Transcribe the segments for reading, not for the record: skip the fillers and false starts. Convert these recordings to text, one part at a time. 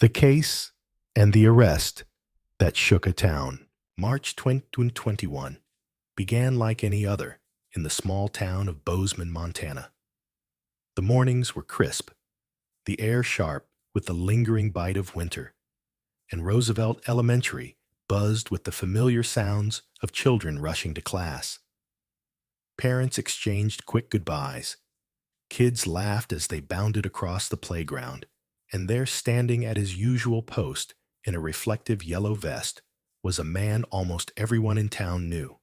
The case and the arrest that shook a town. March 2021 began like any other in the small town of Bozeman, Montana. The mornings were crisp, the air sharp with the lingering bite of winter, and Roosevelt Elementary buzzed with the familiar sounds of children rushing to class. Parents exchanged quick goodbyes. Kids laughed as they bounded across the playground, and there, standing at his usual post in a reflective yellow vest, was a man almost everyone in town knew.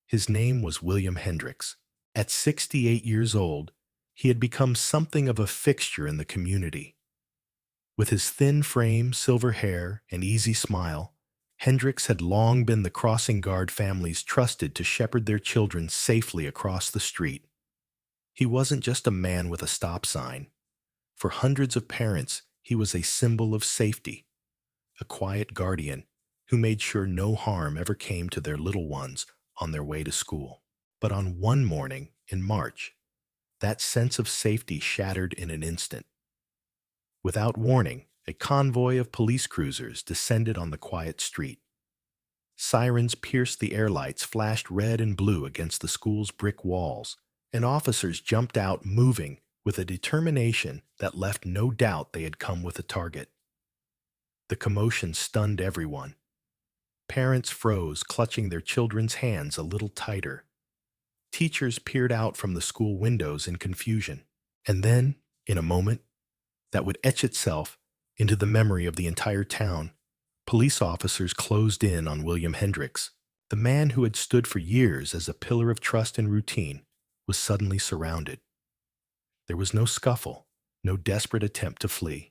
His name was William Hendricks. At 68 years old, he had become something of a fixture in the community. With his thin frame, silver hair, and easy smile, Hendricks had long been the crossing guard families trusted to shepherd their children safely across the street. He wasn't just a man with a stop sign. For hundreds of parents, he was a symbol of safety, a quiet guardian who made sure no harm ever came to their little ones on their way to school. But on one morning in March, that sense of safety shattered in an instant. Without warning, a convoy of police cruisers descended on the quiet street. Sirens pierced the air lights, flashed red and blue against the school's brick walls, and officers jumped out, moving with a determination that left no doubt they had come with a target. The commotion stunned everyone. Parents froze, clutching their children's hands a little tighter. Teachers peered out from the school windows in confusion. And then, in a moment that would etch itself into the memory of the entire town, police officers closed in on William Hendricks. The man who had stood for years as a pillar of trust and routine was suddenly surrounded. There was no scuffle, no desperate attempt to flee.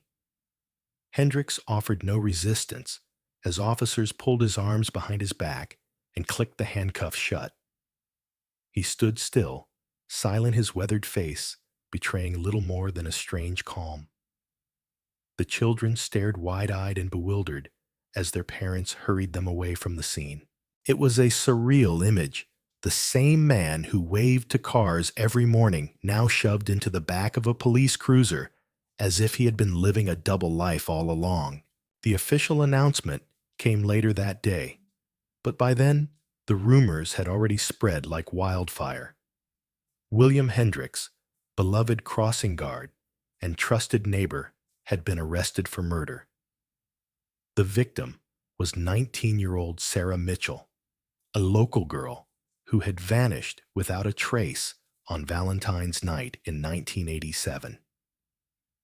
Hendricks offered no resistance as officers pulled his arms behind his back and clicked the handcuffs shut. He stood still, silent, his weathered face betraying little more than a strange calm. The children stared wide-eyed and bewildered as their parents hurried them away from the scene. It was a surreal image. The same man who waved to cars every morning now shoved into the back of a police cruiser as if he had been living a double life all along. The official announcement came later that day, but by then, the rumors had already spread like wildfire. William Hendricks, beloved crossing guard and trusted neighbor, had been arrested for murder. The victim was 19-year-old Sarah Mitchell, a local girl who had vanished without a trace on Valentine's night in 1987.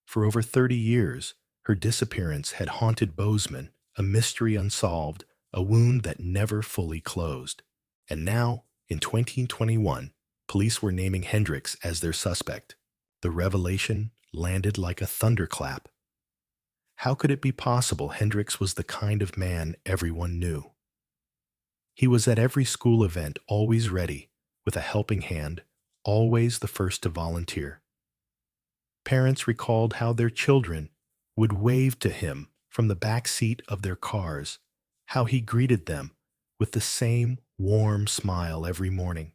For over 30 years, her disappearance had haunted Bozeman, a mystery unsolved, a wound that never fully closed. And now, in 2021, police were naming Hendricks as their suspect. The revelation landed like a thunderclap. How could it be possible Hendricks was the kind of man everyone knew? He was at every school event, always ready, with a helping hand, always the first to volunteer. Parents recalled how their children would wave to him from the back seat of their cars, how he greeted them with the same warm smile every morning.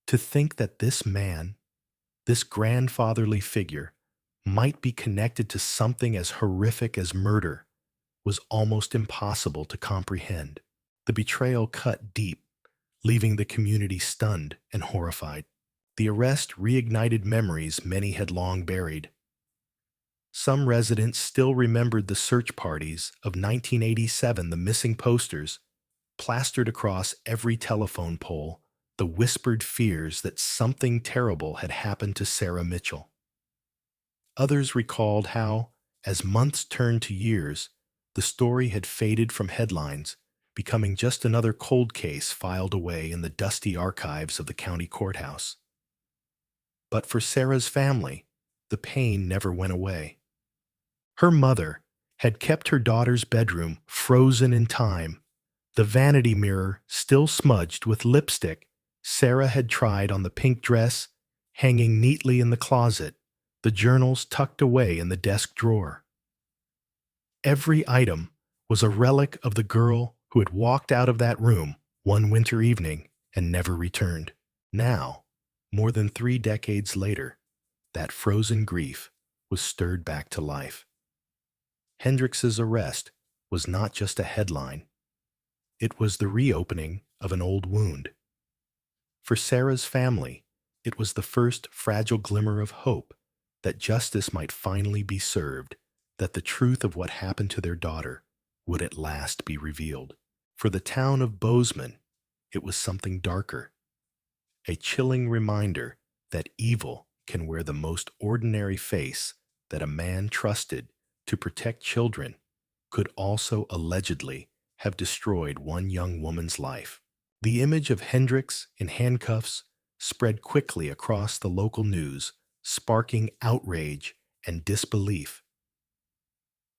To think that this man, this grandfatherly figure, might be connected to something as horrific as murder was almost impossible to comprehend. The betrayal cut deep, leaving the community stunned and horrified. The arrest reignited memories many had long buried. Some residents still remembered the search parties of 1987, the missing posters, plastered across every telephone pole, the whispered fears that something terrible had happened to Sarah Mitchell. Others recalled how, as months turned to years, the story had faded from headlines, becoming just another cold case filed away in the dusty archives of the county courthouse. But for Sarah's family, the pain never went away. Her mother had kept her daughter's bedroom frozen in time, the vanity mirror still smudged with lipstick Sarah had tried on the pink dress, hanging neatly in the closet, the journals tucked away in the desk drawer. Every item was a relic of the girl who had walked out of that room one winter evening and never returned. Now, more than 3 decades later, that frozen grief was stirred back to life. Hendrix's arrest was not just a headline, it was the reopening of an old wound. For Sarah's family, it was the first fragile glimmer of hope that justice might finally be served, that the truth of what happened to their daughter would at last be revealed. For the town of Bozeman, it was something darker, a chilling reminder that evil can wear the most ordinary face, that a man trusted to protect children could also allegedly have destroyed one young woman's life. The image of Hendrix in handcuffs spread quickly across the local news, sparking outrage and disbelief.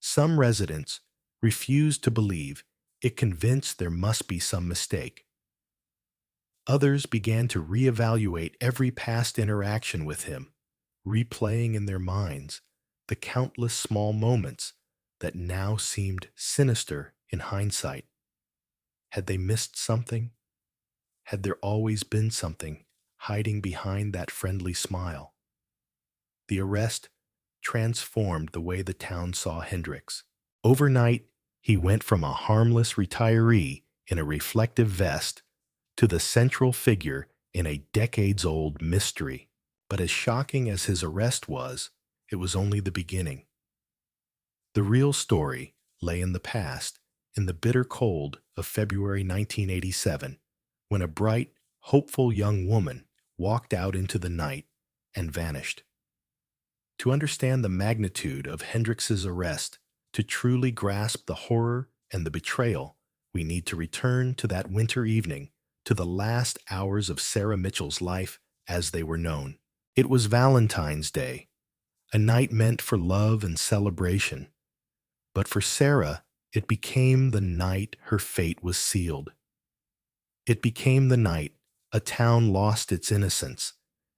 Some residents refused to believe it, convinced there must be some mistake. Others began to reevaluate every past interaction with him, replaying in their minds the countless small moments that now seemed sinister in hindsight. Had they missed something? Had there always been something hiding behind that friendly smile? The arrest transformed the way the town saw Hendrix. Overnight, he went from a harmless retiree in a reflective vest to the central figure in a decades-old mystery. But as shocking as his arrest was, it was only the beginning. The real story lay in the past, in the bitter cold of February 1987, when a bright, hopeful young woman walked out into the night and vanished. To understand the magnitude of Hendrix's arrest, to truly grasp the horror and the betrayal, we need to return to that winter evening, to the last hours of Sarah Mitchell's life as they were known. It was Valentine's Day, a night meant for love and celebration. But for Sarah, it became the night her fate was sealed. It became the night a town lost its innocence,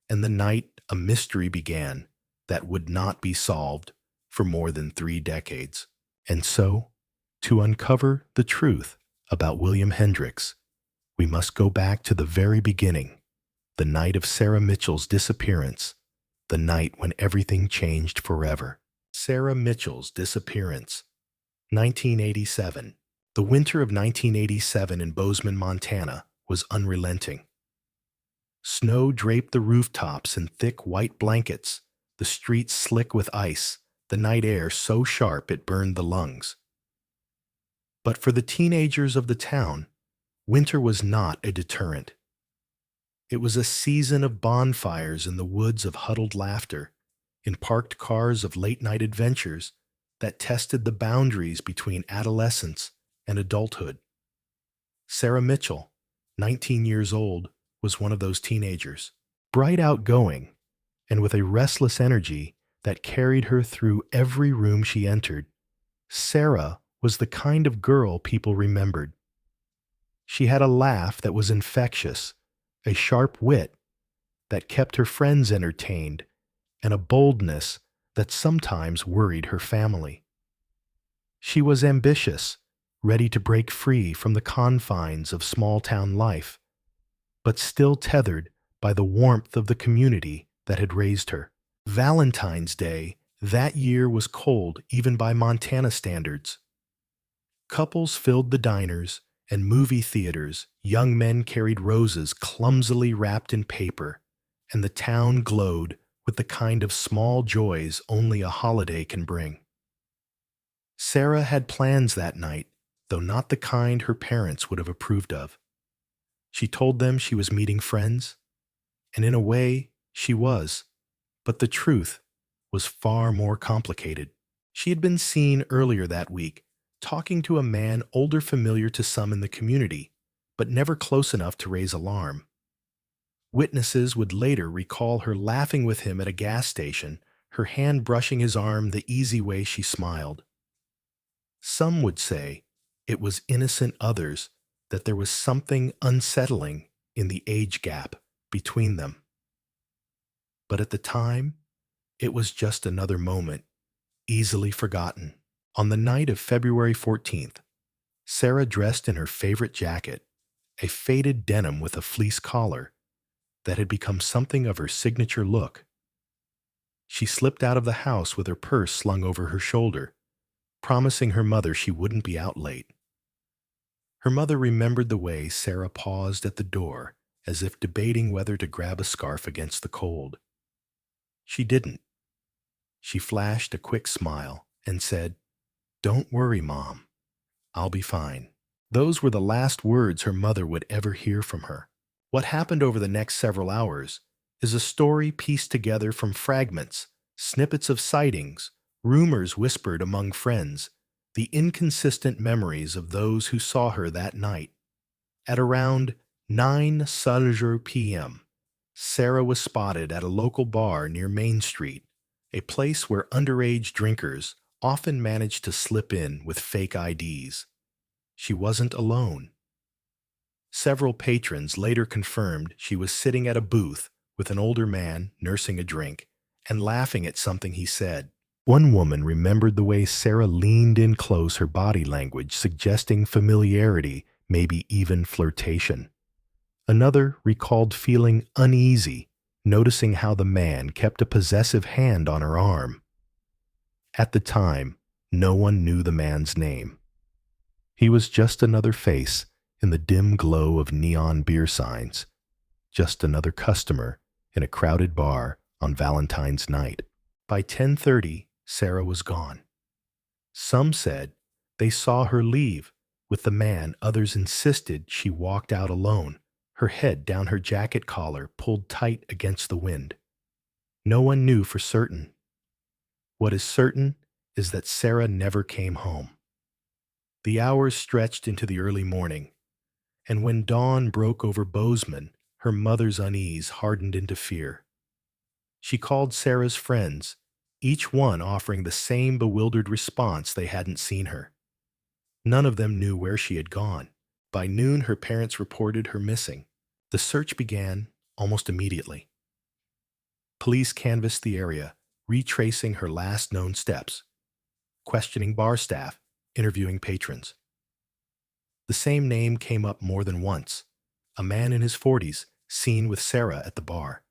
and the night a mystery began that would not be solved for more than 3 decades. And so, to uncover the truth about William Hendrix, we must go back to the very beginning, the night of Sarah Mitchell's disappearance, the night when everything changed forever. Sarah Mitchell's disappearance, 1987. The winter of 1987 in Bozeman, Montana, was unrelenting. Snow draped the rooftops in thick white blankets, the streets slick with ice, the night air so sharp it burned the lungs. But for the teenagers of the town, winter was not a deterrent. It was a season of bonfires in the woods, of huddled laughter, in parked cars, of late-night adventures that tested the boundaries between adolescence and adulthood. Sarah Mitchell, 19 years old, was one of those teenagers, bright, outgoing, and with a restless energy that carried her through every room she entered. Sarah was the kind of girl people remembered. She had a laugh that was infectious, a sharp wit that kept her friends entertained, and a boldness that sometimes worried her family. She was ambitious, ready to break free from the confines of small-town life, but still tethered by the warmth of the community that had raised her. Valentine's Day that year was cold even by Montana standards. Couples filled the diners and movie theaters, young men carried roses clumsily wrapped in paper, and the town glowed with the kind of small joys only a holiday can bring. Sarah had plans that night, though not the kind her parents would have approved of. She told them she was meeting friends, and in a way, she was. But the truth was far more complicated. She had been seen earlier that week, talking to a man older, familiar to some in the community, but never close enough to raise alarm. Witnesses would later recall her laughing with him at a gas station, her hand brushing his arm the easy way she smiled. Some would say it was innocent, others that there was something unsettling in the age gap between them. But at the time, it was just another moment, easily forgotten. On the night of February 14th, Sarah dressed in her favorite jacket, a faded denim with a fleece collar that had become something of her signature look. She slipped out of the house with her purse slung over her shoulder, promising her mother she wouldn't be out late. Her mother remembered the way Sarah paused at the door, as if debating whether to grab a scarf against the cold. She didn't. She flashed a quick smile and said, "Don't worry, Mom. I'll be fine." Those were the last words her mother would ever hear from her. What happened over the next several hours is a story pieced together from fragments, snippets of sightings, rumors whispered among friends, the inconsistent memories of those who saw her that night. At around 9:00 p.m., Sarah was spotted at a local bar near Main Street, a place where underage drinkers often managed to slip in with fake IDs. She wasn't alone. Several patrons later confirmed she was sitting at a booth with an older man nursing a drink and laughing at something he said. One woman remembered the way Sarah leaned in close, her body language suggesting familiarity, maybe even flirtation. Another recalled feeling uneasy, noticing how the man kept a possessive hand on her arm. At the time, no one knew the man's name. He was just another face in the dim glow of neon beer signs, just another customer in a crowded bar on Valentine's night. By 10:30, Sarah was gone. Some said they saw her leave with the man. Others insisted she walked out alone, her head down her jacket collar pulled tight against the wind. No one knew for certain. What is certain is that Sarah never came home. The hours stretched into the early morning, and when dawn broke over Bozeman, her mother's unease hardened into fear. She called Sarah's friends, each one offering the same bewildered response: they hadn't seen her. None of them knew where she had gone. By noon, her parents reported her missing. The search began almost immediately. Police canvassed the area, retracing her last known steps, questioning bar staff, interviewing patrons. The same name came up more than once: a man in his 40s, seen with Sarah at the bar.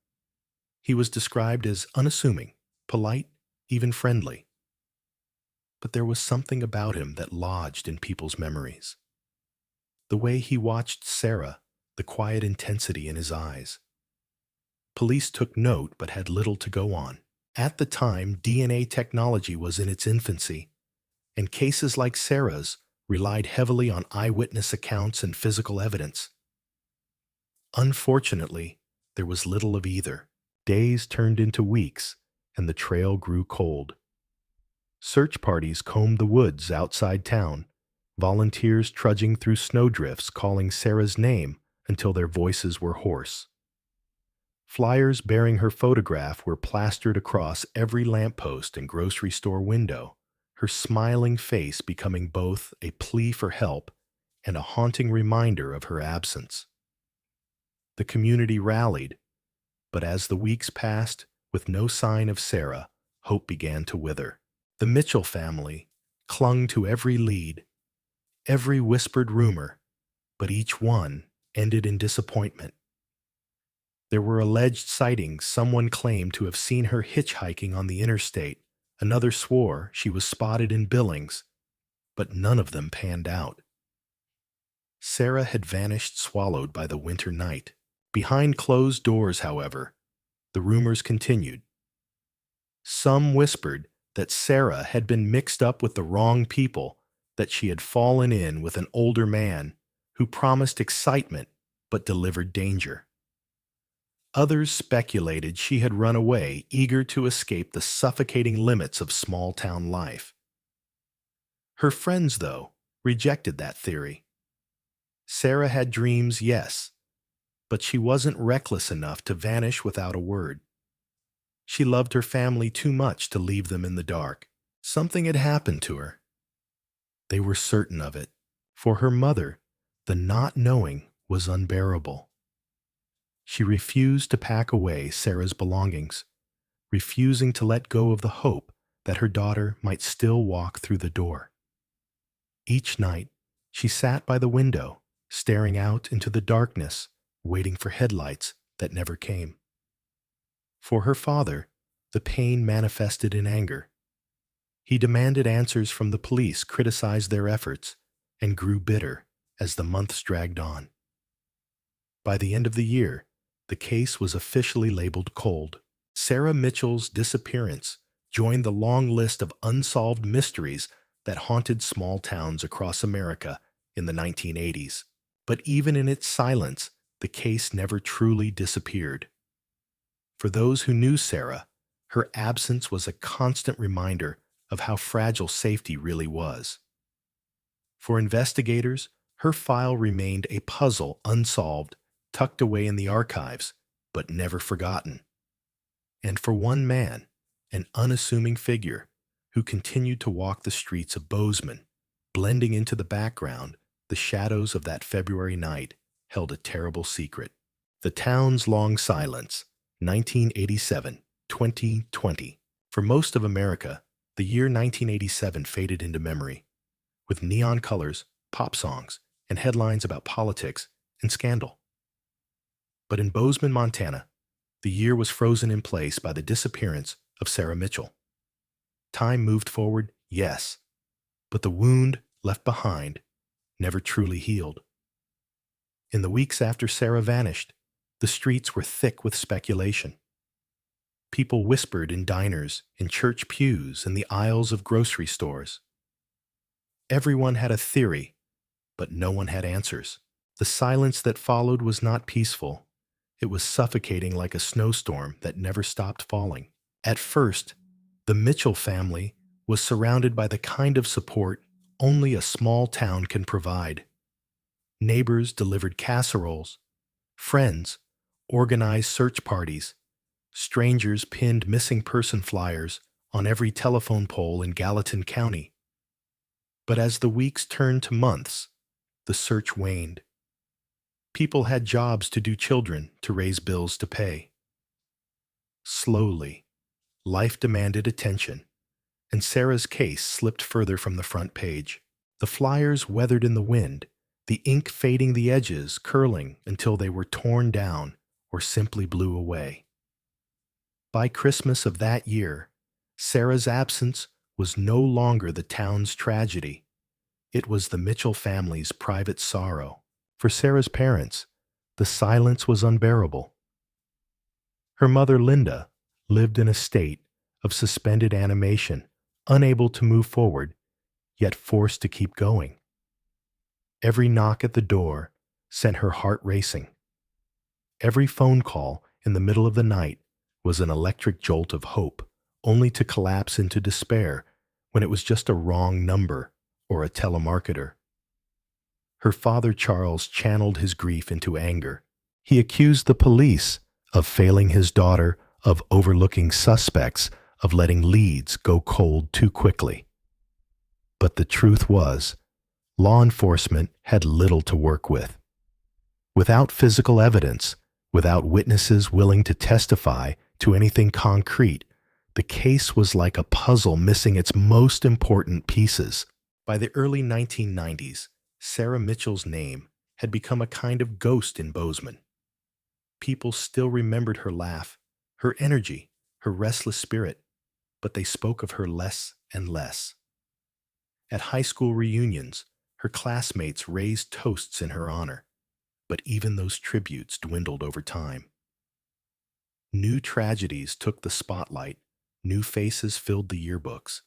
He was described as unassuming, polite, even friendly. But there was something about him that lodged in people's memories. The way he watched Sarah, the quiet intensity in his eyes. Police took note but had little to go on. At the time, DNA technology was in its infancy, and cases like Sarah's relied heavily on eyewitness accounts and physical evidence. Unfortunately, there was little of either. Days turned into weeks, and the trail grew cold. Search parties combed the woods outside town, volunteers trudging through snowdrifts calling Sarah's name until their voices were hoarse. Flyers bearing her photograph were plastered across every lamppost and grocery store window, her smiling face becoming both a plea for help and a haunting reminder of her absence. The community rallied, but as the weeks passed, with no sign of Sarah, hope began to wither. The Mitchell family clung to every lead, every whispered rumor, but each one ended in disappointment. There were alleged sightings. Someone claimed to have seen her hitchhiking on the interstate. Another swore she was spotted in Billings, but none of them panned out. Sarah had vanished, swallowed by the winter night. Behind closed doors, however, the rumors continued. Some whispered that Sarah had been mixed up with the wrong people, that she had fallen in with an older man who promised excitement but delivered danger. Others speculated she had run away, eager to escape the suffocating limits of small-town life. Her friends, though, rejected that theory. Sarah had dreams, yes, but she wasn't reckless enough to vanish without a word. She loved her family too much to leave them in the dark. Something had happened to her. They were certain of it. For her mother, the not knowing was unbearable. She refused to pack away Sarah's belongings, refusing to let go of the hope that her daughter might still walk through the door. Each night, she sat by the window, staring out into the darkness, waiting for headlights that never came. For her father, the pain manifested in anger. He demanded answers from the police, criticized their efforts, and grew bitter as the months dragged on. By the end of the year, the case was officially labeled cold. Sarah Mitchell's disappearance joined the long list of unsolved mysteries that haunted small towns across America in the 1980s. But even in its silence, the case never truly disappeared. For those who knew Sarah, her absence was a constant reminder of how fragile safety really was. For investigators, her file remained a puzzle unsolved, tucked away in the archives, but never forgotten. And for one man, an unassuming figure who continued to walk the streets of Bozeman, blending into the background, the shadows of that February night held a terrible secret. The town's long silence, 1987-2020. For most of America, the year 1987 faded into memory, with neon colors, pop songs, and headlines about politics and scandal. But in Bozeman, Montana, the year was frozen in place by the disappearance of Sarah Mitchell. Time moved forward, yes, but the wound left behind never truly healed. In the weeks after Sarah vanished, the streets were thick with speculation. People whispered in diners, in church pews, in the aisles of grocery stores. Everyone had a theory, but no one had answers. The silence that followed was not peaceful. It was suffocating like a snowstorm that never stopped falling. At first, the Mitchell family was surrounded by the kind of support only a small town can provide. Neighbors delivered casseroles. Friends organized search parties. Strangers pinned missing person flyers on every telephone pole in Gallatin County. But as the weeks turned to months, the search waned. People had jobs to do, children to raise, bills to pay. Slowly, life demanded attention, and Sarah's case slipped further from the front page. The flyers weathered in the wind, the ink fading, the edges curling until they were torn down or simply blew away. By Christmas of that year, Sarah's absence was no longer the town's tragedy. It was the Mitchell family's private sorrow. For Sarah's parents, the silence was unbearable. Her mother, Linda, lived in a state of suspended animation, unable to move forward, yet forced to keep going. Every knock at the door sent her heart racing. Every phone call in the middle of the night was an electric jolt of hope, only to collapse into despair when it was just a wrong number or a telemarketer. Her father, Charles, channeled his grief into anger. He accused the police of failing his daughter, of overlooking suspects, of letting leads go cold too quickly. But the truth was, law enforcement had little to work with. Without physical evidence, without witnesses willing to testify to anything concrete, the case was like a puzzle missing its most important pieces. By the early 1990s, Sarah Mitchell's name had become a kind of ghost in Bozeman. People still remembered her laugh, her energy, her restless spirit, but they spoke of her less and less. At high school reunions, her classmates raised toasts in her honor, but even those tributes dwindled over time. New tragedies took the spotlight, new faces filled the yearbooks,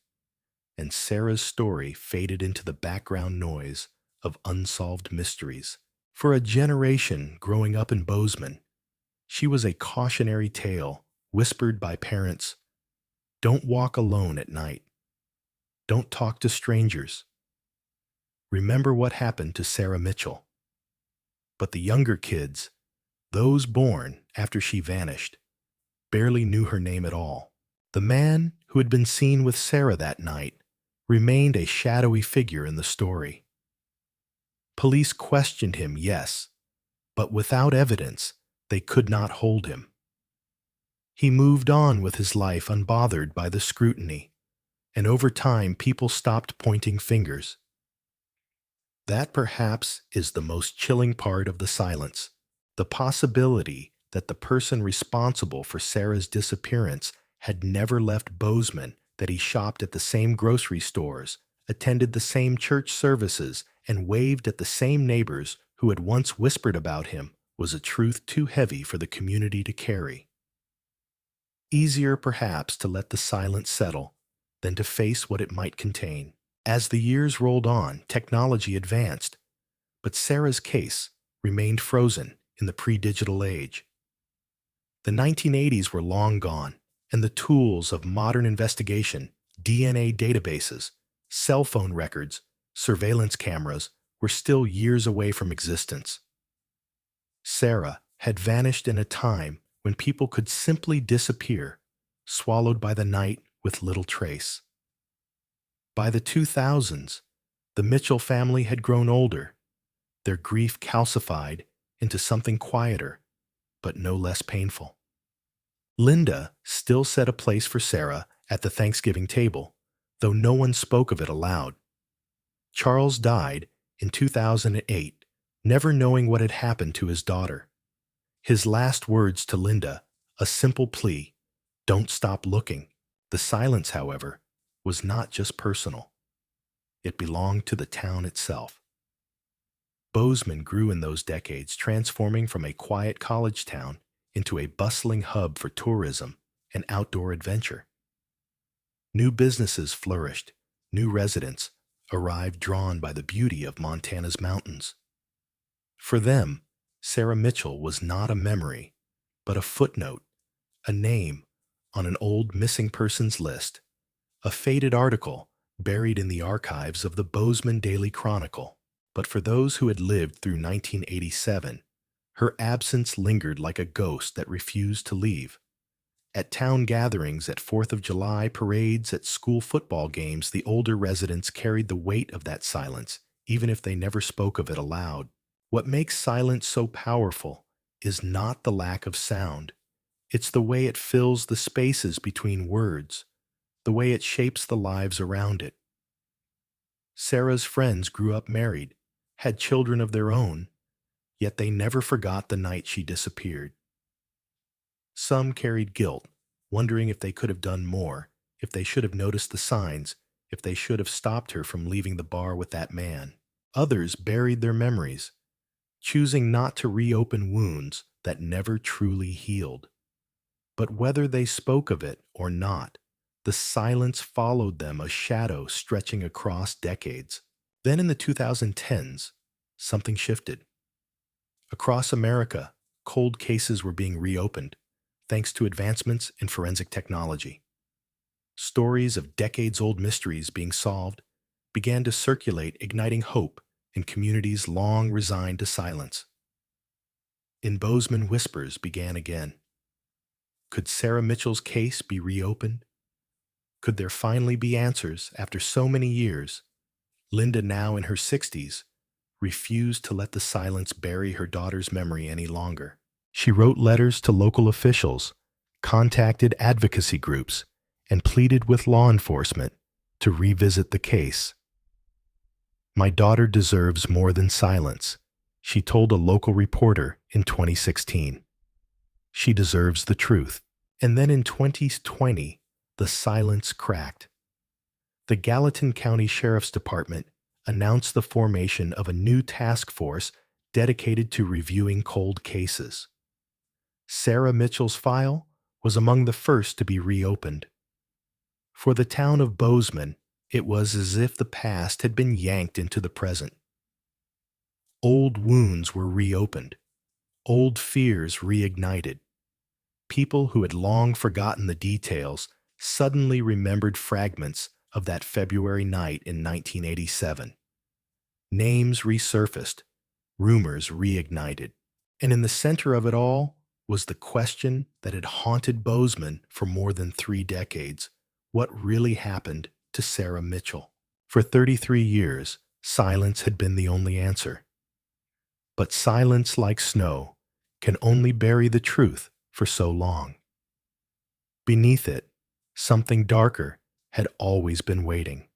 and Sarah's story faded into the background noise of unsolved mysteries. For a generation growing up in Bozeman, she was a cautionary tale whispered by parents. Don't walk alone at night. Don't talk to strangers. Remember what happened to Sarah Mitchell. But the younger kids, those born after she vanished, barely knew her name at all. The man who had been seen with Sarah that night remained a shadowy figure in the story. Police questioned him, yes, but without evidence, they could not hold him. He moved on with his life unbothered by the scrutiny, and over time people stopped pointing fingers. That perhaps is the most chilling part of the silence, the possibility that the person responsible for Sarah's disappearance had never left Bozeman that he shopped at the same grocery stores, attended the same church services, and waved at the same neighbors who had once whispered about him was a truth too heavy for the community to carry. Easier, perhaps, to let the silence settle than to face what it might contain. As the years rolled on, technology advanced, but Sarah's case remained frozen in the pre-digital age. The 1980s were long gone, and the tools of modern investigation, DNA databases, cell phone records, surveillance cameras, were still years away from existence. Sarah had vanished in a time when people could simply disappear, swallowed by the night with little trace. By the 2000s, the Mitchell family had grown older, their grief calcified into something quieter, but no less painful. Linda still set a place for Sarah at the Thanksgiving table, though no one spoke of it aloud. Charles died in 2008, never knowing what had happened to his daughter. His last words to Linda, a simple plea, "Don't stop looking." The silence, however, was not just personal. It belonged to the town itself. Bozeman grew in those decades, transforming from a quiet college town into a bustling hub for tourism and outdoor adventure. New businesses flourished, new residents arrived drawn by the beauty of Montana's mountains. For them, Sarah Mitchell was not a memory, but a footnote, a name on an old missing persons list, a faded article buried in the archives of the Bozeman Daily Chronicle. But for those who had lived through 1987, her absence lingered like a ghost that refused to leave. At town gatherings, at 4th of July parades, at school football games, the older residents carried the weight of that silence, even if they never spoke of it aloud. What makes silence so powerful is not the lack of sound. It's the way it fills the spaces between words, the way it shapes the lives around it. Sarah's friends grew up married, had children of their own, yet they never forgot the night she disappeared. Some carried guilt, wondering if they could have done more, if they should have noticed the signs, if they should have stopped her from leaving the bar with that man. Others buried their memories, choosing not to reopen wounds that never truly healed. But whether they spoke of it or not, the silence followed them, a shadow stretching across decades. Then in the 2010s, something shifted. Across America, cold cases were being reopened, thanks to advancements in forensic technology. Stories of decades-old mysteries being solved began to circulate, igniting hope in communities long resigned to silence. In Bozeman, whispers began again. Could Sarah Mitchell's case be reopened? Could there finally be answers after so many years? Linda, now in her 60s, refused to let the silence bury her daughter's memory any longer. She wrote letters to local officials, contacted advocacy groups, and pleaded with law enforcement to revisit the case. "My daughter deserves more than silence," she told a local reporter in 2016. "She deserves the truth." And then in 2020, the silence cracked. The Gallatin County Sheriff's Department announced the formation of a new task force dedicated to reviewing cold cases. Sarah Mitchell's file was among the first to be reopened. For the town of Bozeman, it was as if the past had been yanked into the present. Old wounds were reopened, old fears reignited. People who had long forgotten the details suddenly remembered fragments of that February night in 1987. Names resurfaced, rumors reignited, and in the center of it all was the question that had haunted Bozeman for more than 3 decades. What really happened to Sarah Mitchell? For 33 years, silence had been the only answer. But silence, like snow, can only bury the truth for so long. Beneath it, something darker had always been waiting.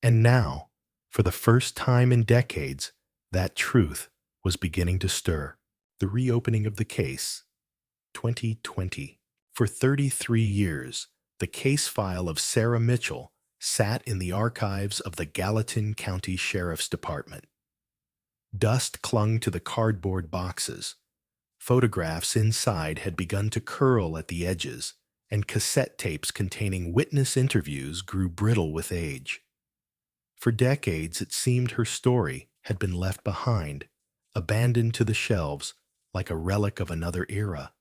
And now, for the first time in decades, that truth was beginning to stir. The reopening of the case, 2020. For 33 years, The case file of Sarah Mitchell sat in the archives of the Gallatin County Sheriff's Department. Dust clung to the cardboard boxes. Photographs inside had begun to curl at the edges, and cassette tapes containing witness interviews grew brittle with age. For decades, it seemed her story had been left behind, abandoned to the shelves like a relic of another era.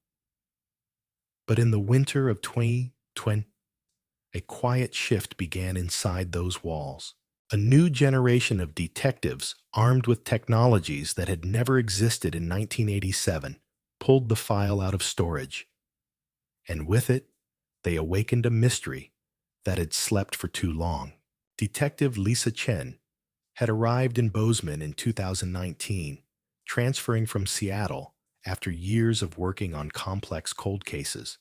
But in the winter of 2020, a quiet shift began inside those walls. A new generation of detectives, armed with technologies that had never existed in 1987, pulled the file out of storage. And with it, they awakened a mystery that had slept for too long. Detective Lisa Chen had arrived in Bozeman in 2019, transferring from Seattle after years of working on complex cold cases.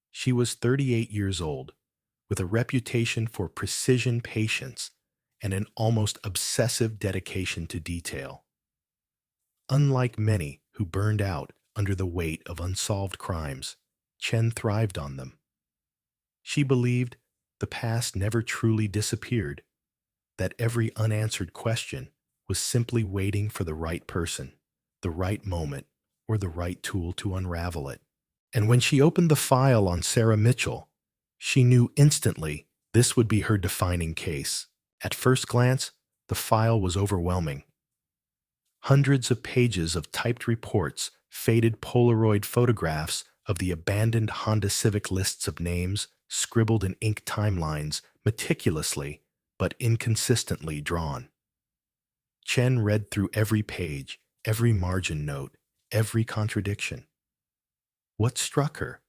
She was 38 years old, with a reputation for precision patience and an almost obsessive dedication to detail. Unlike many who burned out under the weight of unsolved crimes, Chen thrived on them. She believed the past never truly disappeared, that every unanswered question was simply waiting for the right person, the right moment, or the right tool to unravel it. And when she opened the file on Sarah Mitchell, she knew instantly this would be her defining case. At first glance, the file was overwhelming. Hundreds of pages of typed reports, faded Polaroid photographs of the abandoned Honda Civic, lists of names scribbled in ink timelines, meticulously but inconsistently drawn. Chen read through every page, every margin note, every contradiction. What struck her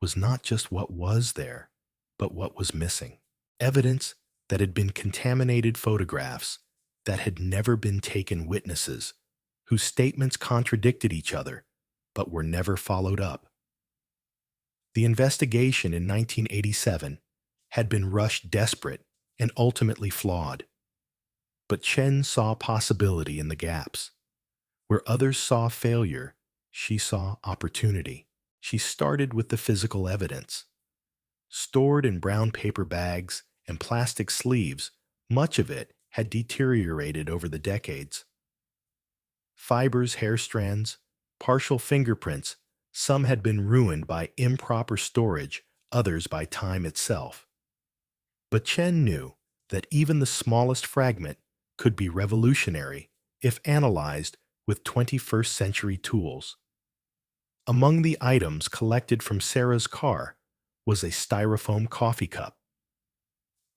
was not just what was there, but what was missing. Evidence that had been contaminated photographs, that had never been taken witnesses, whose statements contradicted each other, but were never followed up. The investigation in 1987 had been rushed desperate and ultimately flawed. But Chen saw possibility in the gaps. Where others saw failure, she saw opportunity. She started with the physical evidence. Stored in brown paper bags and plastic sleeves, much of it had deteriorated over the decades. Fibers, hair strands, partial fingerprints, some had been ruined by improper storage, others by time itself. But Chen knew that even the smallest fragment could be revolutionary if analyzed with 21st century tools. Among the items collected from Sarah's car was a styrofoam coffee cup.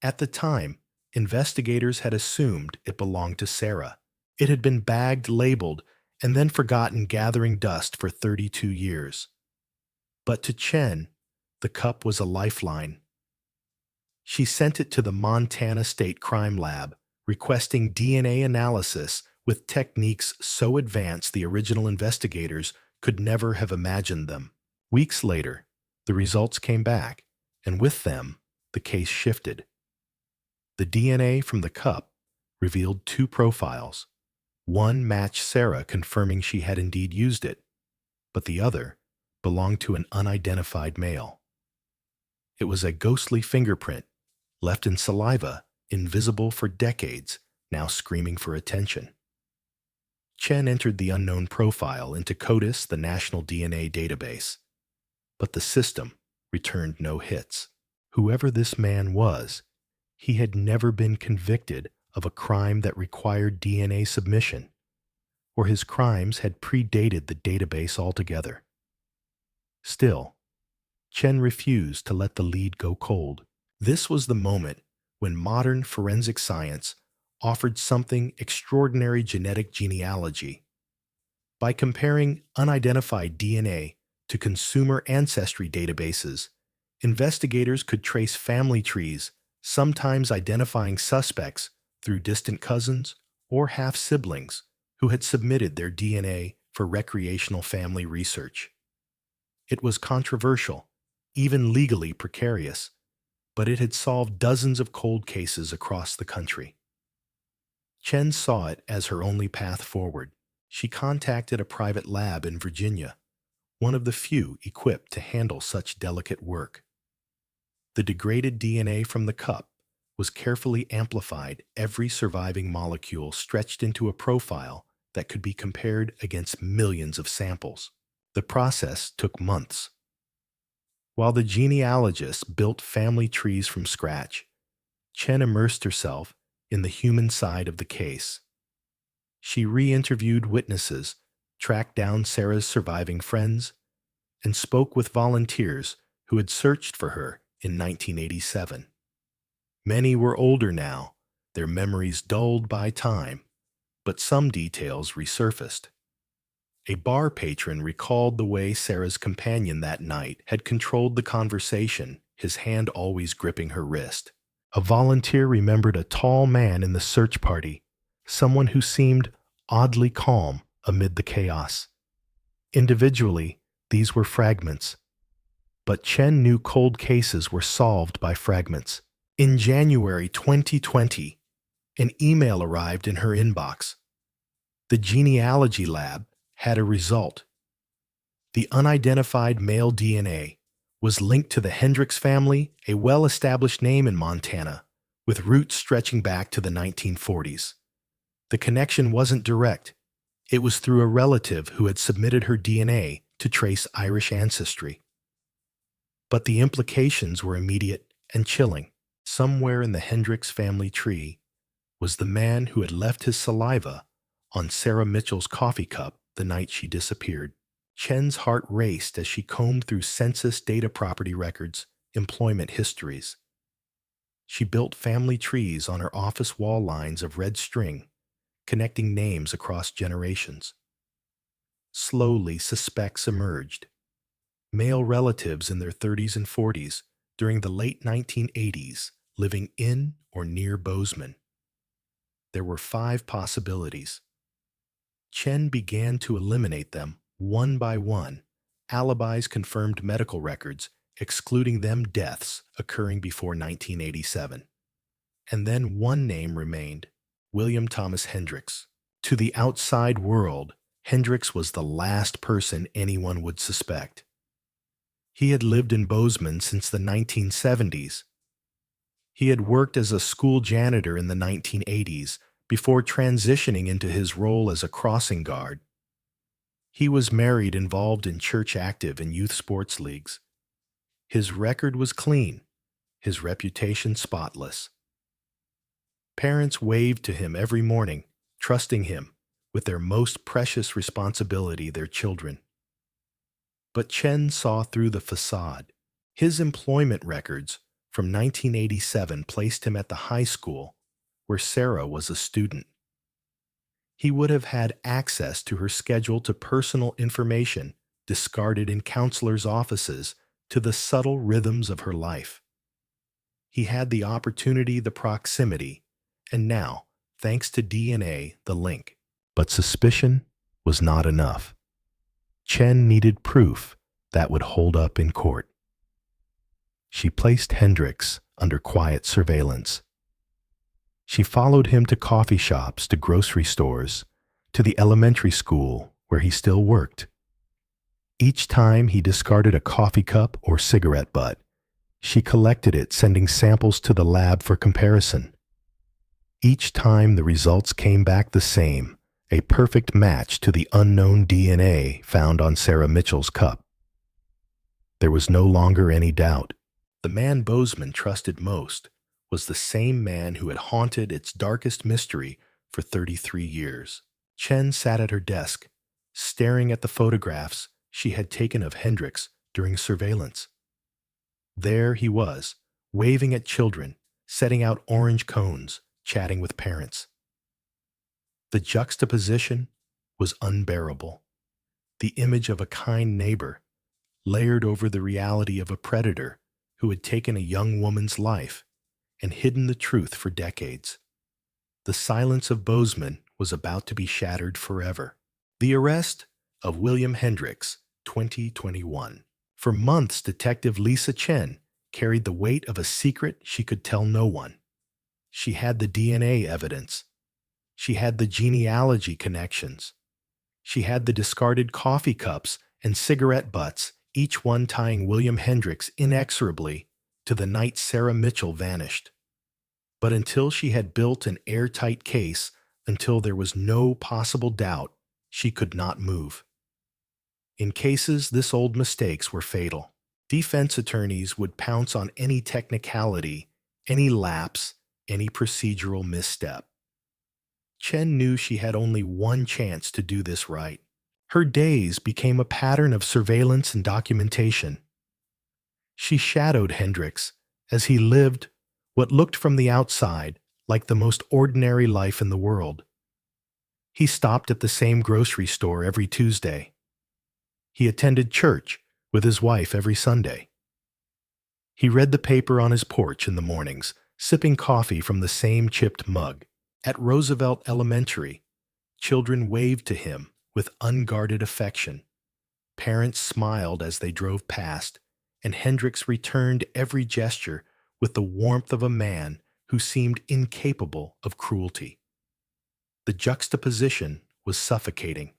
At the time, investigators had assumed it belonged to Sarah. It had been bagged, labeled, and then forgotten, gathering dust for 32 years. But to Chen, the cup was a lifeline. She sent it to the Montana State Crime Lab, requesting DNA analysis with techniques so advanced the original investigators could never have imagined them. Weeks later, the results came back, and with them, the case shifted. The DNA from the cup revealed two profiles. One matched Sarah, confirming she had indeed used it, but the other belonged to an unidentified male. It was a ghostly fingerprint, left in saliva, invisible for decades, now screaming for attention. Chen entered the unknown profile into CODIS, the national DNA database, but the system returned no hits. Whoever this man was, he had never been convicted of a crime that required DNA submission, or his crimes had predated the database altogether. Still, Chen refused to let the lead go cold. This was the moment when modern forensic science offered something extraordinary: genetic genealogy. By comparing unidentified DNA to consumer ancestry databases, investigators could trace family trees, sometimes identifying suspects through distant cousins or half-siblings who had submitted their DNA for recreational family research. It was controversial, even legally precarious, but it had solved dozens of cold cases across the country. Chen saw it as her only path forward. She contacted a private lab in Virginia, one of the few equipped to handle such delicate work. The degraded DNA from the cup was carefully amplified, every surviving molecule stretched into a profile that could be compared against millions of samples. The process took months. While the genealogist built family trees from scratch, Chen immersed herself in the human side of the case. She re-interviewed witnesses, tracked down Sarah's surviving friends, and spoke with volunteers who had searched for her in 1987. Many were older now, their memories dulled by time, but some details resurfaced. A bar patron recalled the way Sarah's companion that night had controlled the conversation, his hand always gripping her wrist. A volunteer remembered a tall man in the search party, someone who seemed oddly calm amid the chaos. Individually, these were fragments, but Chen knew cold cases were solved by fragments. In January 2020, an email arrived in her inbox. The genealogy lab had a result. The unidentified male DNA was linked to the Hendricks family, a well-established name in Montana, with roots stretching back to the 1940s. The connection wasn't direct. It was through a relative who had submitted her DNA to trace Irish ancestry. But the implications were immediate and chilling. Somewhere in the Hendricks family tree was the man who had left his saliva on Sarah Mitchell's coffee cup the night she disappeared. Chen's heart raced as she combed through census data, property records, employment histories. She built family trees on her office wall lines of red string, connecting names across generations. Slowly, suspects emerged. Male relatives in their 30s and 40s during the late 1980s, living in or near Bozeman. There were 5 possibilities. Chen began to eliminate them one by one. Alibis confirmed medical records, excluding them deaths occurring before 1987. And then one name remained, William Thomas Hendricks. To the outside world, Hendricks was the last person anyone would suspect. He had lived in Bozeman since the 1970s. He had worked as a school janitor in the 1980s before transitioning into his role as a crossing guard. He was married, involved in church, active in youth sports leagues. His record was clean, his reputation spotless. Parents waved to him every morning, trusting him with their most precious responsibility, their children. But Chen saw through the facade. His employment records from 1987 placed him at the high school where Sarah was a student. He would have had access to her schedule, to personal information discarded in counselors' offices, to the subtle rhythms of her life. He had the opportunity, the proximity, and now, thanks to DNA, the link. But suspicion was not enough. Chen needed proof that would hold up in court. She placed Hendricks under quiet surveillance. She followed him to coffee shops, to grocery stores, to the elementary school where he still worked. Each time he discarded a coffee cup or cigarette butt, she collected it, sending samples to the lab for comparison. Each time the results came back the same, a perfect match to the unknown DNA found on Sarah Mitchell's cup. There was no longer any doubt. The man Bozeman trusted most was the same man who had haunted its darkest mystery for 33 years. Chen sat at her desk, staring at the photographs she had taken of Hendricks during surveillance. There he was, waving at children, setting out orange cones, chatting with parents. The juxtaposition was unbearable. The image of a kind neighbor, layered over the reality of a predator who had taken a young woman's life and hidden the truth for decades. The silence of Bozeman was about to be shattered forever. The arrest of William Hendricks, 2021. For months, Detective Lisa Chen carried the weight of a secret she could tell no one. She had the DNA evidence. She had the genealogy connections. She had the discarded coffee cups and cigarette butts, each one tying William Hendricks inexorably to the night Sarah Mitchell vanished. But until she had built an airtight case, until there was no possible doubt, she could not move. In cases this old mistakes were fatal. Defense attorneys would pounce on any technicality, any lapse, any procedural misstep. Chen knew she had only one chance to do this right. Her days became a pattern of surveillance and documentation. She shadowed Hendricks as he lived what looked from the outside like the most ordinary life in the world. He stopped at the same grocery store every Tuesday. He attended church with his wife every Sunday. He read the paper on his porch in the mornings, sipping coffee from the same chipped mug. At Roosevelt Elementary, children waved to him with unguarded affection. Parents smiled as they drove past, and Hendricks returned every gesture with the warmth of a man who seemed incapable of cruelty. The juxtaposition was suffocating.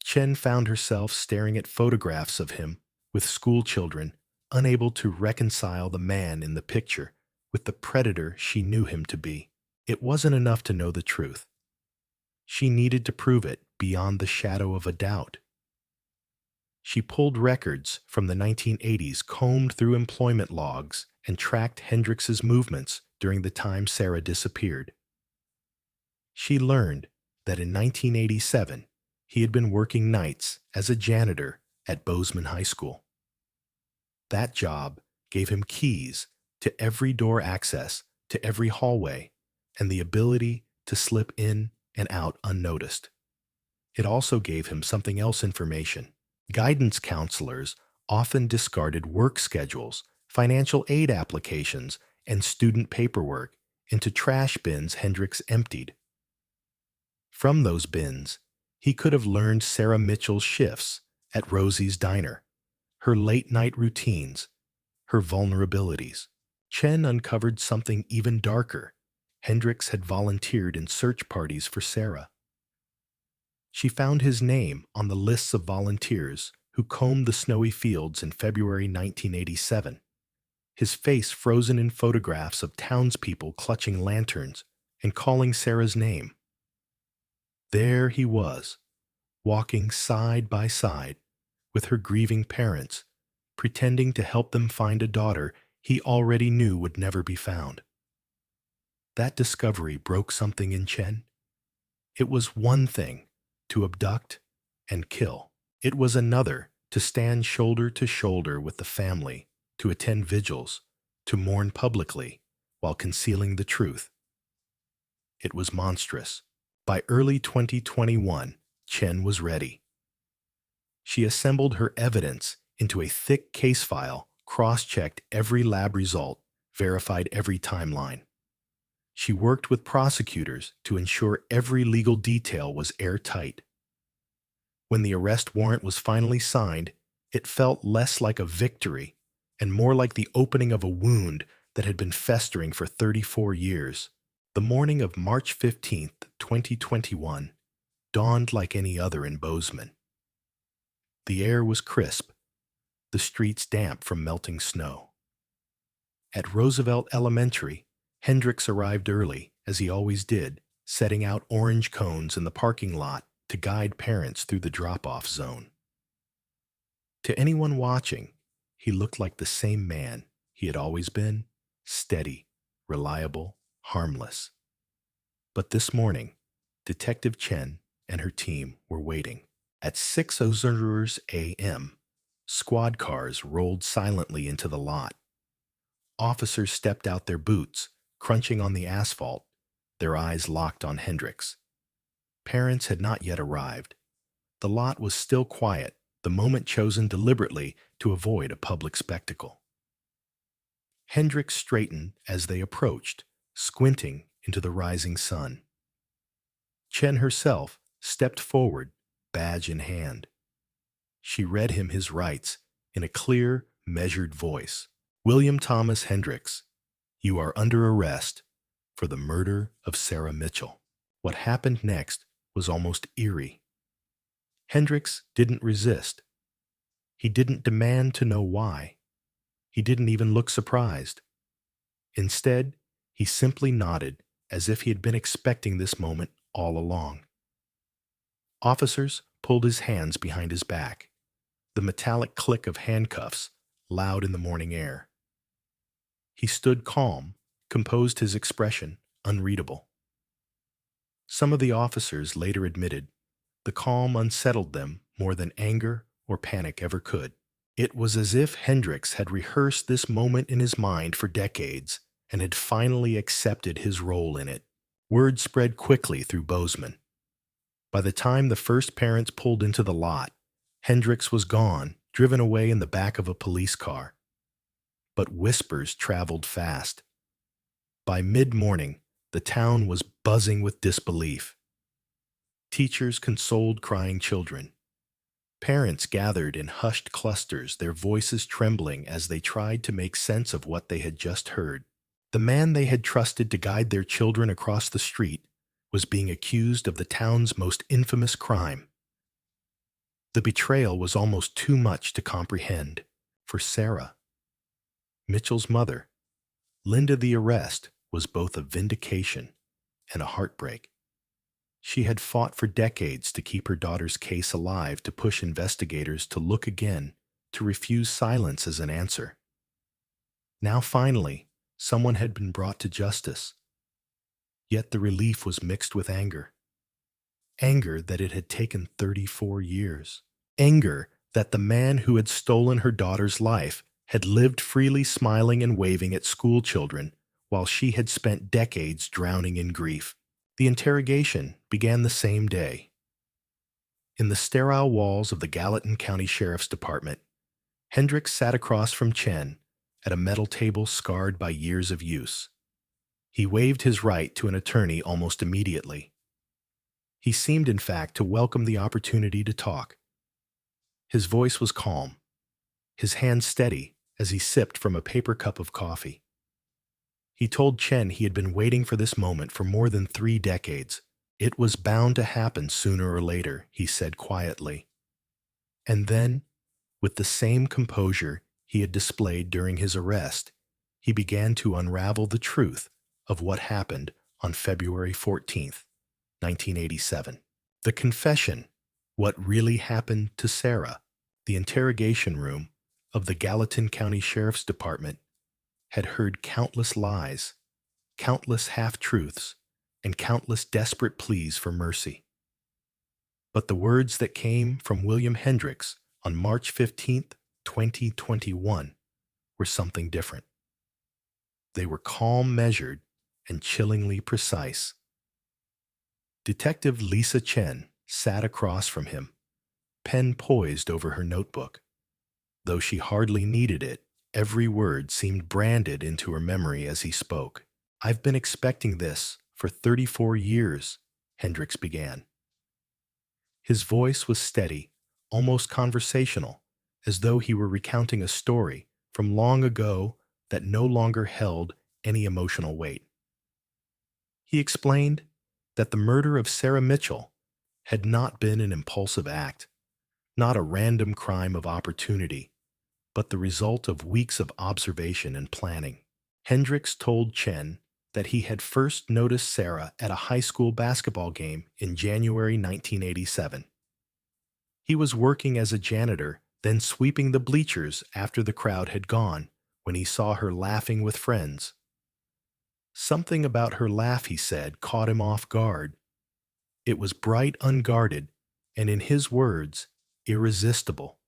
Chen found herself staring at photographs of him with schoolchildren, unable to reconcile the man in the picture with the predator she knew him to be. It wasn't enough to know the truth. She needed to prove it beyond the shadow of a doubt. She pulled records from the 1980s, combed through employment logs, and tracked Hendricks's movements during the time Sarah disappeared. She learned that in 1987, he had been working nights as a janitor at Bozeman High School. That job gave him keys to every door access, to every hallway, and the ability to slip in and out unnoticed. It also gave him something else: information. Guidance counselors often discarded work schedules, financial aid applications, and student paperwork into trash bins Hendricks emptied. From those bins, he could have learned Sarah Mitchell's shifts at Rosie's Diner, her late-night routines, her vulnerabilities. Chen uncovered something even darker. Hendricks had volunteered in search parties for Sarah. She found his name on the lists of volunteers who combed the snowy fields in February 1987, his face frozen in photographs of townspeople clutching lanterns and calling Sarah's name. There he was, walking side by side with her grieving parents, pretending to help them find a daughter he already knew would never be found. That discovery broke something in Chen. It was one thing to abduct and kill. It was another to stand shoulder to shoulder with the family, to attend vigils, to mourn publicly while concealing the truth. It was monstrous. By early 2021, Chen was ready. She assembled her evidence into a thick case file, cross-checked every lab result, verified every timeline. She worked with prosecutors to ensure every legal detail was airtight. When the arrest warrant was finally signed, it felt less like a victory and more like the opening of a wound that had been festering for 34 years. The morning of March 15th, 2021, dawned like any other in Bozeman. The air was crisp, the streets damp from melting snow. At Roosevelt Elementary, Hendricks arrived early, as he always did, setting out orange cones in the parking lot to guide parents through the drop-off zone. To anyone watching, he looked like the same man he had always been: steady, reliable, harmless. But this morning, Detective Chen and her team were waiting. At 6:00 a.m., squad cars rolled silently into the lot. Officers stepped out their boots, crunching on the asphalt, their eyes locked on Hendricks. Parents had not yet arrived. The lot was still quiet, the moment chosen deliberately to avoid a public spectacle. Hendricks straightened as they approached, squinting into the rising sun. Chen herself stepped forward, badge in hand. She read him his rights in a clear, measured voice. "William Thomas Hendricks, you are under arrest for the murder of Sarah Mitchell." What happened next was almost eerie. Hendricks didn't resist. He didn't demand to know why. He didn't even look surprised. Instead, he simply nodded as if he had been expecting this moment all along. Officers pulled his hands behind his back, the metallic click of handcuffs loud in the morning air. He stood calm, composed, his expression unreadable. Some of the officers later admitted the calm unsettled them more than anger or panic ever could. It was as if Hendricks had rehearsed this moment in his mind for decades and had finally accepted his role in it. Word spread quickly through Bozeman. By the time the first parents pulled into the lot, Hendricks was gone, driven away in the back of a police car. But whispers traveled fast. By mid-morning, the town was buzzing with disbelief. Teachers consoled crying children. Parents gathered in hushed clusters, their voices trembling as they tried to make sense of what they had just heard. The man they had trusted to guide their children across the street was being accused of the town's most infamous crime. The betrayal was almost too much to comprehend for Sarah. Mitchell's mother, Linda. The arrest was both a vindication and a heartbreak. She had fought for decades to keep her daughter's case alive, to push investigators to look again, to refuse silence as an answer. Now finally, someone had been brought to justice. Yet the relief was mixed with anger. Anger that it had taken 34 years. Anger that the man who had stolen her daughter's life had lived freely, smiling and waving at school children, while she had spent decades drowning in grief. The interrogation began the same day. In the sterile walls of the Gallatin County Sheriff's Department, Hendricks sat across from Chen at a metal table scarred by years of use. He waived his right to an attorney almost immediately. He seemed, in fact, to welcome the opportunity to talk. His voice was calm, his hand steady as he sipped from a paper cup of coffee. He told Chen he had been waiting for this moment for more than 3 decades. It was bound to happen sooner or later, he said quietly. And then, with the same composure he had displayed during his arrest, he began to unravel the truth of what happened on February 14th, 1987. The confession, what really happened to Sarah. The interrogation room of the Gallatin County Sheriff's Department had heard countless lies, countless half-truths, and countless desperate pleas for mercy. But the words that came from William Hendricks on March 15, 2021, were something different. They were calm, measured, and chillingly precise. Detective Lisa Chen sat across from him, pen poised over her notebook. Though she hardly needed it, every word seemed branded into her memory as he spoke. "I've been expecting this for 34 years, Hendricks began. His voice was steady, almost conversational, as though he were recounting a story from long ago that no longer held any emotional weight. He explained that the murder of Sarah Mitchell had not been an impulsive act, not a random crime of opportunity, but the result of weeks of observation and planning. Hendricks told Chen that he had first noticed Sarah at a high school basketball game in January 1987. He was working as a janitor, then sweeping the bleachers after the crowd had gone, when he saw her laughing with friends. Something about her laugh, he said, caught him off guard. It was bright, unguarded, and in his words, irresistible.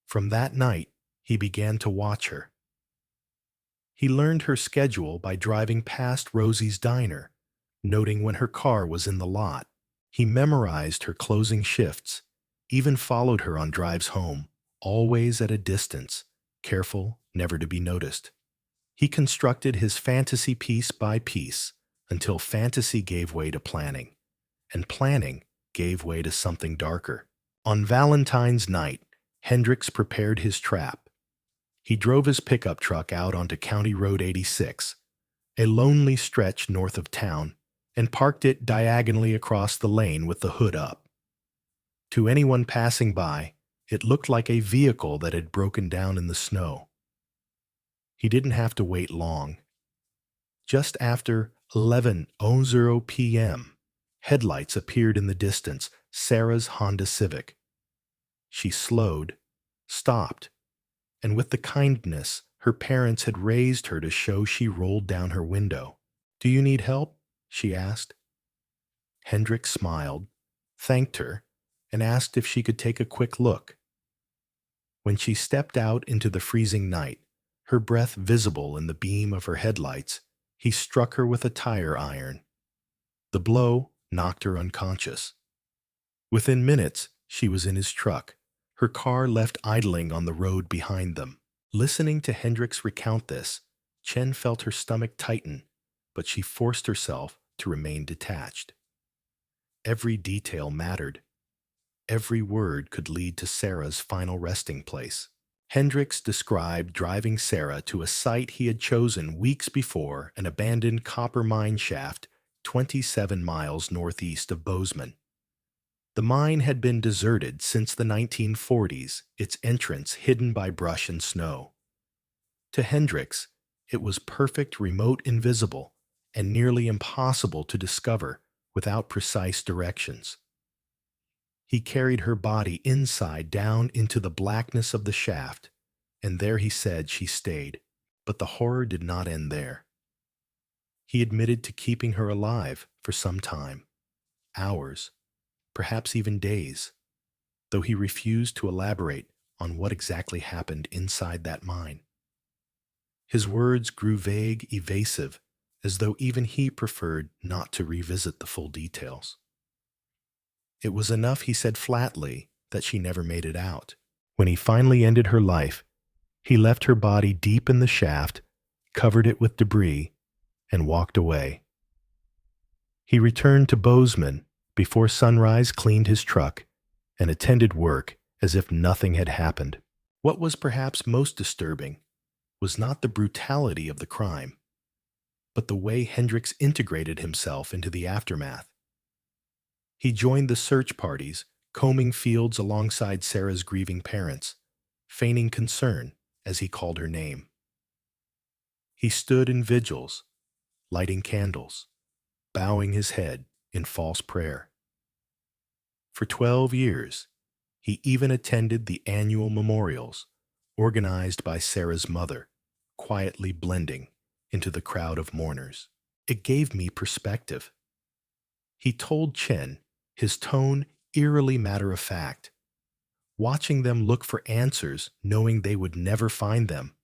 From that night, he began to watch her. He learned her schedule by driving past Rosie's diner, noting when her car was in the lot. He memorized her closing shifts, even followed her on drives home, always at a distance, careful never to be noticed. He constructed his fantasy piece by piece until fantasy gave way to planning, and planning gave way to something darker. On Valentine's night, Hendricks prepared his trap. He drove his pickup truck out onto County Road 86, a lonely stretch north of town, and parked it diagonally across the lane with the hood up. To anyone passing by, it looked like a vehicle that had broken down in the snow. He didn't have to wait long. Just after 11:00 p.m., headlights appeared in the distance, Sarah's Honda Civic. She slowed, stopped, and with the kindness her parents had raised her to show, she rolled down her window. "Do you need help?" she asked. Hendrik smiled, thanked her, and asked if she could take a quick look. When she stepped out into the freezing night, her breath visible in the beam of her headlights, he struck her with a tire iron. The blow knocked her unconscious. Within minutes, she was in his truck, her car left idling on the road behind them. Listening to Hendricks recount this, Chen felt her stomach tighten, but she forced herself to remain detached. Every detail mattered. Every word could lead to Sarah's final resting place. Hendricks described driving Sarah to a site he had chosen weeks before, an abandoned copper mine shaft 27 miles northeast of Bozeman. The mine had been deserted since the 1940s, its entrance hidden by brush and snow. To Hendricks, it was perfect, remote, invisible, and nearly impossible to discover without precise directions. He carried her body inside down into the blackness of the shaft, and there he said she stayed. But the horror did not end there. He admitted to keeping her alive for some time, hours, perhaps even days, though he refused to elaborate on what exactly happened inside that mine. His words grew vague, evasive, as though even he preferred not to revisit the full details. It was enough, he said flatly, that she never made it out. When he finally ended her life, he left her body deep in the shaft, covered it with debris, and walked away. He returned to Bozeman before sunrise, cleaned his truck, and attended work as if nothing had happened. What was perhaps most disturbing was not the brutality of the crime, but the way Hendricks integrated himself into the aftermath. He joined the search parties, combing fields alongside Sarah's grieving parents, feigning concern as he called her name. He stood in vigils, lighting candles, bowing his head in false prayer. For 12 years, he even attended the annual memorials organized by Sarah's mother, quietly blending into the crowd of mourners. It gave me perspective. He told Chen, his tone eerily matter-of-fact. Watching them look for answers, knowing they would never find them,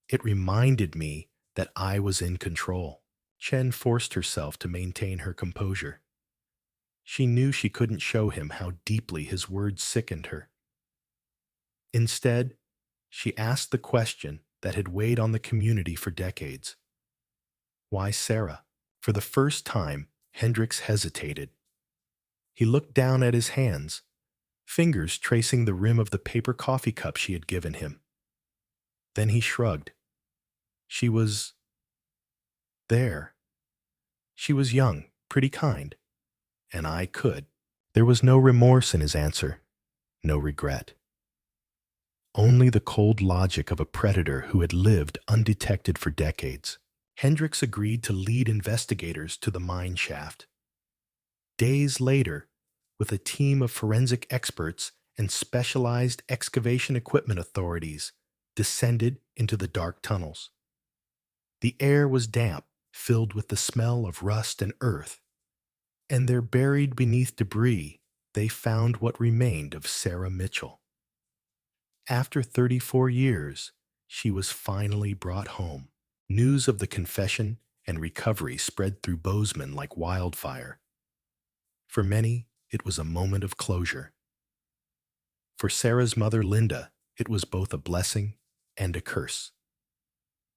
it reminded me that I was in control. Chen forced herself to maintain her composure. She knew she couldn't show him how deeply his words sickened her. Instead, she asked the question that had weighed on the community for decades. Why Sarah? For the first time, Hendricks hesitated. He looked down at his hands, fingers tracing the rim of the paper coffee cup she had given him. Then he shrugged. She was there. She was young, pretty kind, and I could. There was no remorse in his answer, no regret. Only the cold logic of a predator who had lived undetected for decades. Hendricks agreed to lead investigators to the mine shaft. Days later, with a team of forensic experts and specialized excavation equipment authorities, descended into the dark tunnels. The air was damp, filled with the smell of rust and earth, and there, buried beneath debris, they found what remained of Sarah Mitchell. After 34 years, she was finally brought home. News of the confession and recovery spread through Bozeman like wildfire. For many, it was a moment of closure. For Sarah's mother, Linda, it was both a blessing and a curse.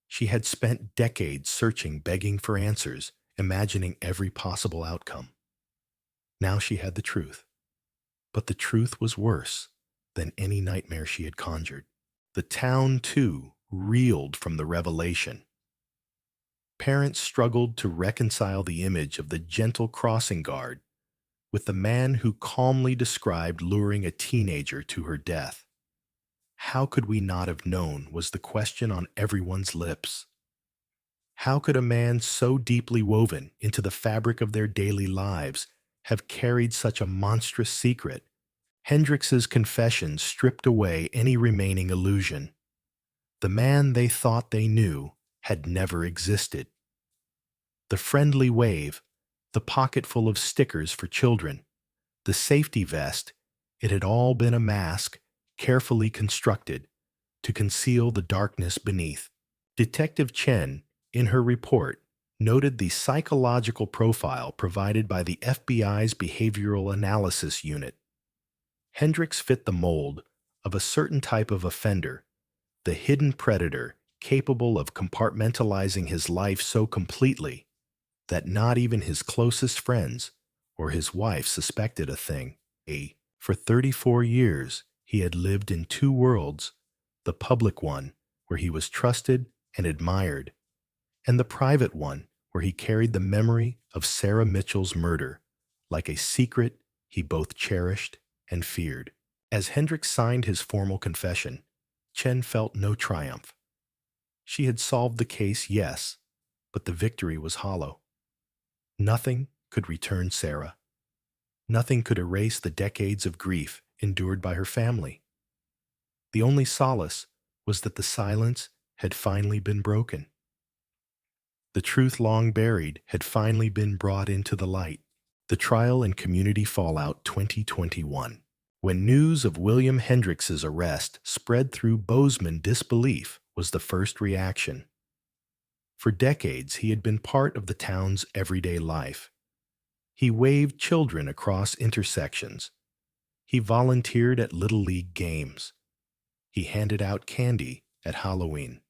She had spent decades searching, begging for answers, imagining every possible outcome. Now she had the truth. But the truth was worse than any nightmare she had conjured. The town, too, reeled from the revelation. Parents struggled to reconcile the image of the gentle crossing guard with the man who calmly described luring a teenager to her death. How could we not have known was the question on everyone's lips. How could a man so deeply woven into the fabric of their daily lives have carried such a monstrous secret? Hendrix's confession stripped away any remaining illusion. The man they thought they knew had never existed. The friendly wave, the pocket full of stickers for children, the safety vest, it had all been a mask carefully constructed to conceal the darkness beneath. Detective Chen, in her report, noted the psychological profile provided by the FBI's Behavioral Analysis Unit. Hendrix fit the mold of a certain type of offender, the hidden predator capable of compartmentalizing his life so completely that not even his closest friends or his wife suspected a thing. For 34 years, he had lived in two worlds, the public one, where he was trusted and admired, and the private one, where he carried the memory of Sarah Mitchell's murder like a secret he both cherished and feared. As Hendrix signed his formal confession, Chen felt no triumph. She had solved the case, yes, but the victory was hollow. Nothing could return Sarah. Nothing could erase the decades of grief endured by her family. The only solace was that the silence had finally been broken. The truth long buried had finally been brought into the light. The Trial and Community Fallout 2021. When news of William Hendrix's arrest spread through Bozeman, disbelief was the first reaction. For decades, he had been part of the town's everyday life. He waved children across intersections. He volunteered at Little League games. He handed out candy at Halloween.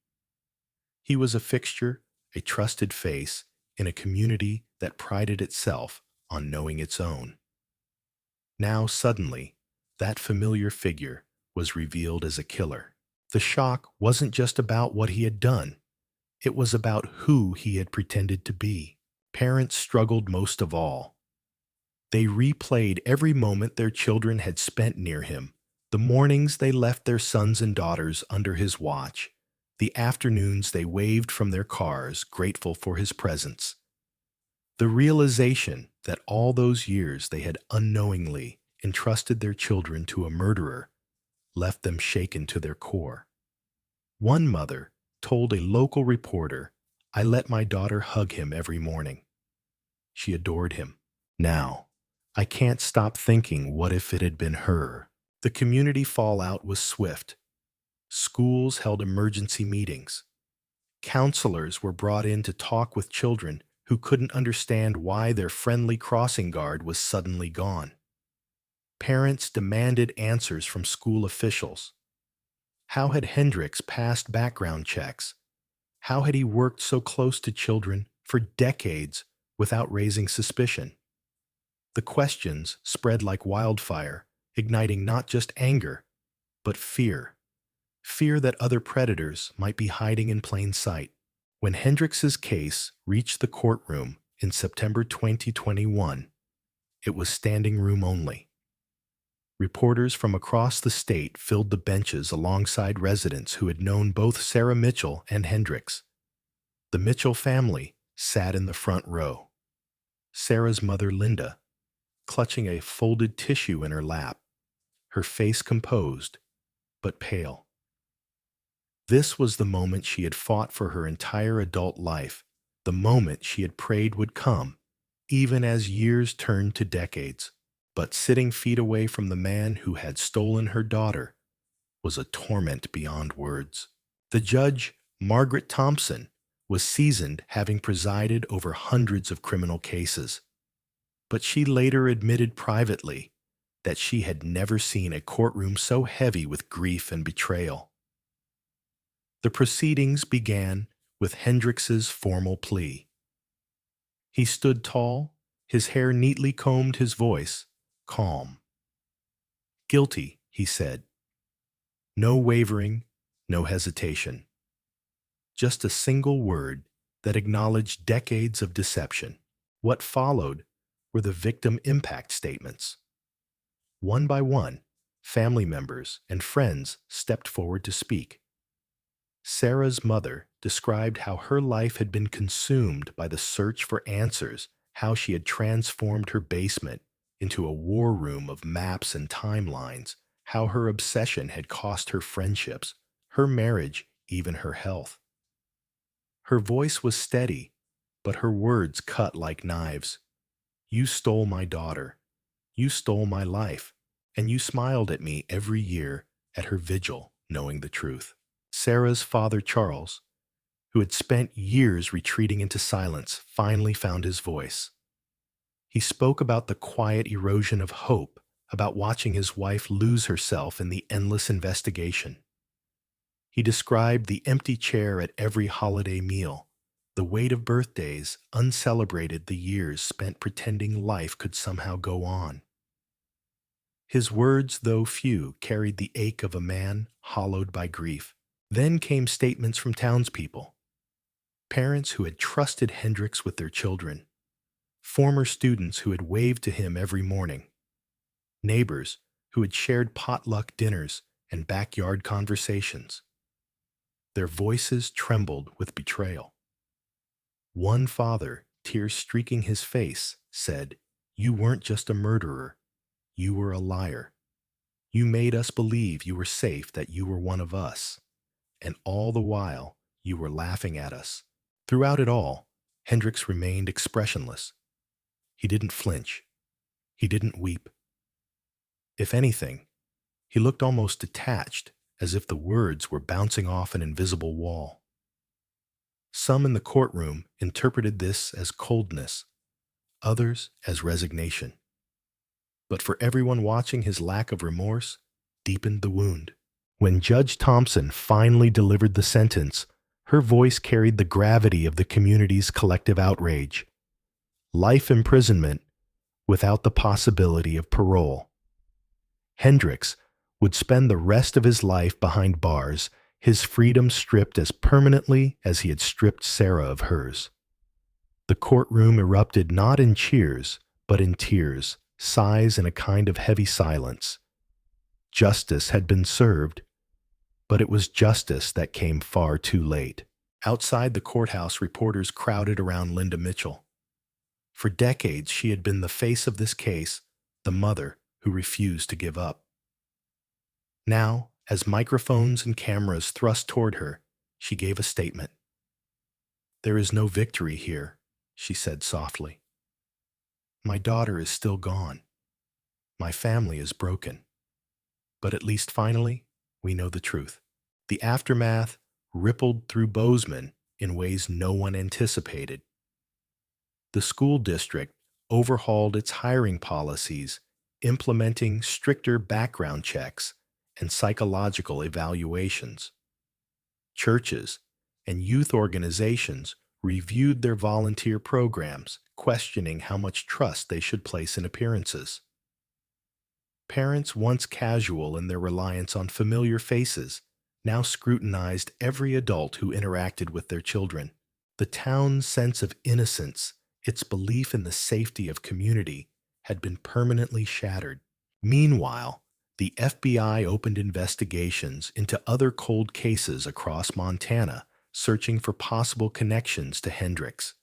He was a fixture, a trusted face in a community that prided itself on knowing its own. Now, suddenly, that familiar figure was revealed as a killer. The shock wasn't just about what he had done. It was about who he had pretended to be. Parents struggled most of all. They replayed every moment their children had spent near him, the mornings they left their sons and daughters under his watch, the afternoons they waved from their cars, grateful for his presence. The realization that all those years they had unknowingly entrusted their children to a murderer left them shaken to their core. One mother told a local reporter, "I let my daughter hug him every morning. She adored him. Now, I can't stop thinking, what if it had been her?" The community fallout was swift. Schools held emergency meetings. Counselors were brought in to talk with children who couldn't understand why their friendly crossing guard was suddenly gone. Parents demanded answers from school officials. How had Hendrix passed background checks? How had he worked so close to children for decades without raising suspicion? The questions spread like wildfire, igniting not just anger, but fear. Fear that other predators might be hiding in plain sight. When Hendrix's case reached the courtroom in September 2021, it was standing room only. Reporters from across the state filled the benches alongside residents who had known both Sarah Mitchell and Hendrix. The Mitchell family sat in the front row. Sarah's mother, Linda, clutching a folded tissue in her lap, her face composed, but pale. This was the moment she had fought for her entire adult life, the moment she had prayed would come, even as years turned to decades. But sitting feet away from the man who had stolen her daughter was a torment beyond words. The judge, Margaret Thompson, was seasoned, having presided over hundreds of criminal cases. But she later admitted privately that she had never seen a courtroom so heavy with grief and betrayal. The proceedings began with Hendrix's formal plea. He stood tall, his hair neatly combed, his voice calm. "Guilty," he said. No wavering, no hesitation. Just a single word that acknowledged decades of deception. What followed were the victim impact statements. One by one, Family members and friends stepped forward to speak. Sarah's mother described how her life had been consumed by the search for answers, how she had transformed her basement into a war room of maps and timelines, how her obsession had cost her friendships, her marriage, even her health. Her voice was steady, but her words cut like knives. You stole my daughter. You stole my life. And you smiled at me every year at her vigil, knowing the truth. Sarah's father, Charles, who had spent years retreating into silence, finally found his voice. He spoke about the quiet erosion of hope, about watching his wife lose herself in the endless investigation. He described the empty chair at every holiday meal, the weight of birthdays uncelebrated, the years spent pretending life could somehow go on. His words, though few, carried the ache of a man hollowed by grief. Then came statements from townspeople, parents who had trusted Hendricks with their children, former students who had waved to him every morning, neighbors who had shared potluck dinners and backyard conversations. Their voices trembled with betrayal. One father, tears streaking his face, said, "You weren't just a murderer. You were a liar. You made us believe you were safe, that you were one of us. And all the while, you were laughing at us." Throughout it all, Hendricks remained expressionless. He didn't flinch. He didn't weep. If anything, he looked almost detached, as if the words were bouncing off an invisible wall. Some in the courtroom interpreted this as coldness, others as resignation. But for everyone watching, his lack of remorse deepened the wound. When Judge Thompson finally delivered the sentence, her voice carried the gravity of the community's collective outrage. Life imprisonment without the possibility of parole. Hendricks would spend the rest of his life behind bars, his freedom stripped as permanently as he had stripped Sarah of hers. The courtroom erupted not in cheers, but in tears, sighs, and a kind of heavy silence. Justice had been served, but it was justice that came far too late. Outside the courthouse, reporters crowded around Linda Mitchell. For decades, she had been the face of this case, the mother who refused to give up. Now, as microphones and cameras thrust toward her, she gave a statement. "There is no victory here," she said softly. "My daughter is still gone. My family is broken. But at least finally, we know the truth." The aftermath rippled through Bozeman in ways no one anticipated. The school district overhauled its hiring policies, implementing stricter background checks and psychological evaluations. Churches and youth organizations reviewed their volunteer programs, questioning how much trust they should place in appearances. Parents, once casual in their reliance on familiar faces, now scrutinized every adult who interacted with their children. The town's sense of innocence, its belief in the safety of community, had been permanently shattered. Meanwhile, the FBI opened investigations into other cold cases across Montana, searching for possible connections to Hendricks.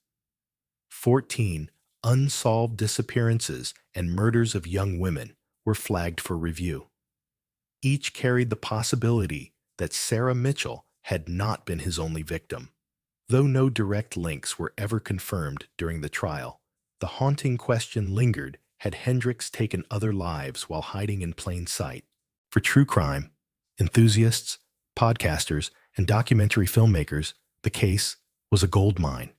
14 unsolved disappearances and murders of young women were flagged for review. Each carried the possibility that Sarah Mitchell had not been his only victim. Though no direct links were ever confirmed during the trial, the haunting question lingered: had Hendricks taken other lives while hiding in plain sight? For true crime enthusiasts, podcasters, and documentary filmmakers, the case was a gold mine.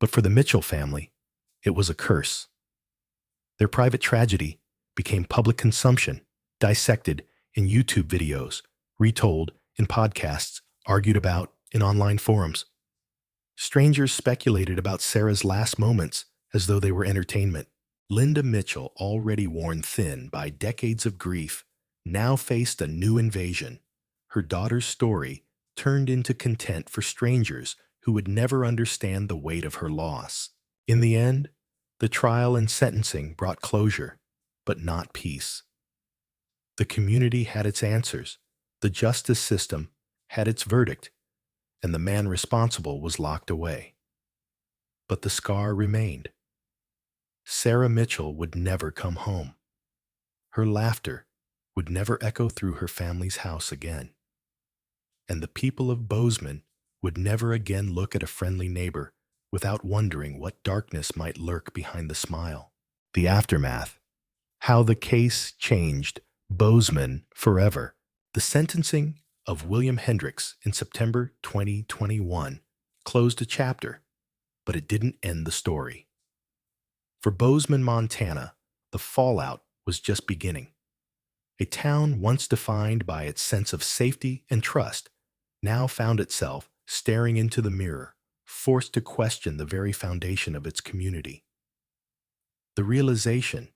But for the Mitchell family, it was a curse. Their private tragedy became public consumption, dissected in YouTube videos, retold in podcasts, argued about in online forums. Strangers speculated about Sarah's last moments as though they were entertainment. Linda Mitchell, already worn thin by decades of grief, now faced a new invasion. Her daughter's story turned into content for strangers who would never understand the weight of her loss. In the end, the trial and sentencing brought closure, but not peace. The community had its answers, the justice system had its verdict, and the man responsible was locked away. But the scar remained. Sarah Mitchell would never come home. Her laughter would never echo through her family's house again. And the people of Bozeman would never again look at a friendly neighbor without wondering what darkness might lurk behind the smile. The aftermath. How the case changed Bozeman forever. The sentencing of William Hendricks in September 2021 closed a chapter, but it didn't end the story. For Bozeman, Montana, the fallout was just beginning. A town once defined by its sense of safety and trust now found itself staring into the mirror, forced to question the very foundation of its community. The realization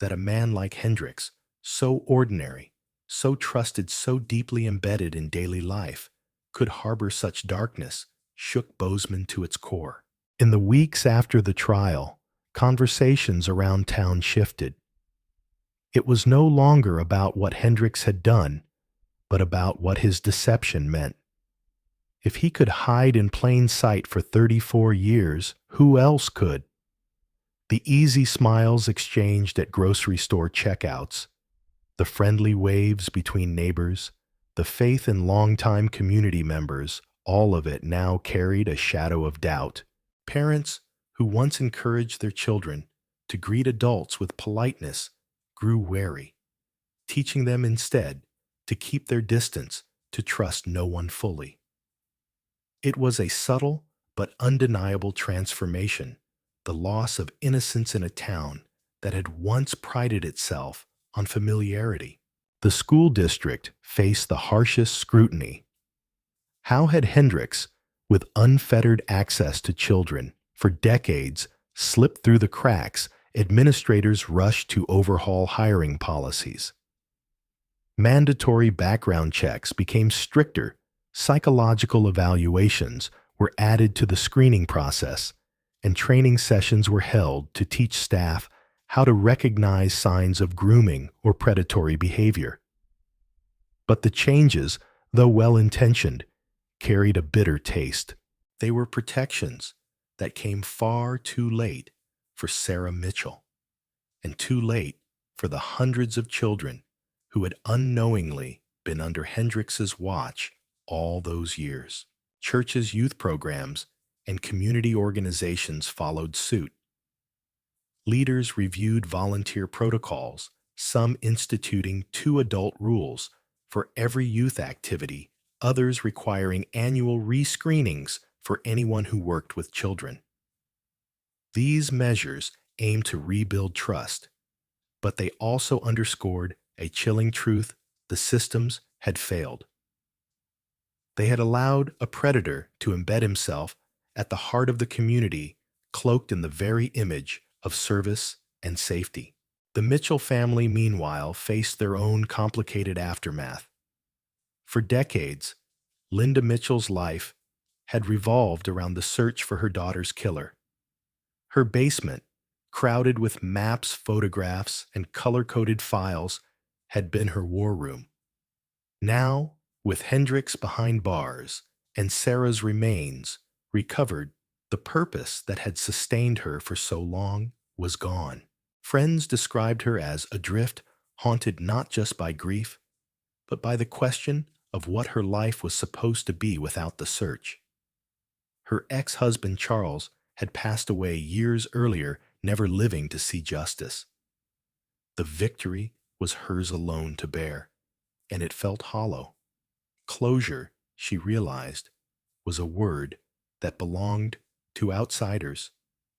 that a man like Hendricks, so ordinary, so trusted, so deeply embedded in daily life, could harbor such darkness, shook Bozeman to its core. In the weeks after the trial, conversations around town shifted. It was no longer about what Hendricks had done, but about what his deception meant. If he could hide in plain sight for 34 years, who else could? The easy smiles exchanged at grocery store checkouts, the friendly waves between neighbors, the faith in longtime community members, all of it now carried a shadow of doubt. Parents who once encouraged their children to greet adults with politeness grew wary, teaching them instead to keep their distance, to trust no one fully. It was a subtle but undeniable transformation, the loss of innocence in a town that had once prided itself on familiarity. The school district faced the harshest scrutiny. How had Hendricks, with unfettered access to children for decades, slipped through the cracks? Administrators rushed to overhaul hiring policies. Mandatory background checks became stricter. Psychological evaluations were added to the screening process, and training sessions were held to teach staff how to recognize signs of grooming or predatory behavior. But the changes, though well-intentioned, carried a bitter taste. They were protections that came far too late for Sarah Mitchell, and too late for the hundreds of children who had unknowingly been under Hendricks's watch all those years. Churches, youth programs, and community organizations followed suit. Leaders reviewed volunteer protocols, some instituting 2 adult rules for every youth activity, others requiring annual rescreenings for anyone who worked with children. These measures aimed to rebuild trust, but they also underscored a chilling truth: the systems had failed. They had allowed a predator to embed himself at the heart of the community, cloaked in the very image of service and safety. The Mitchell family, meanwhile, faced their own complicated aftermath. For decades, Linda Mitchell's life had revolved around the search for her daughter's killer. Her basement, crowded with maps, photographs, and color-coded files, had been her war room. Now, with Hendricks behind bars and Sarah's remains recovered, the purpose that had sustained her for so long was gone. Friends described her as adrift, haunted not just by grief, but by the question of what her life was supposed to be without the search. Her ex-husband Charles had passed away years earlier, never living to see justice. The victory was hers alone to bear, and it felt hollow. Closure, she realized, was a word that belonged to outsiders,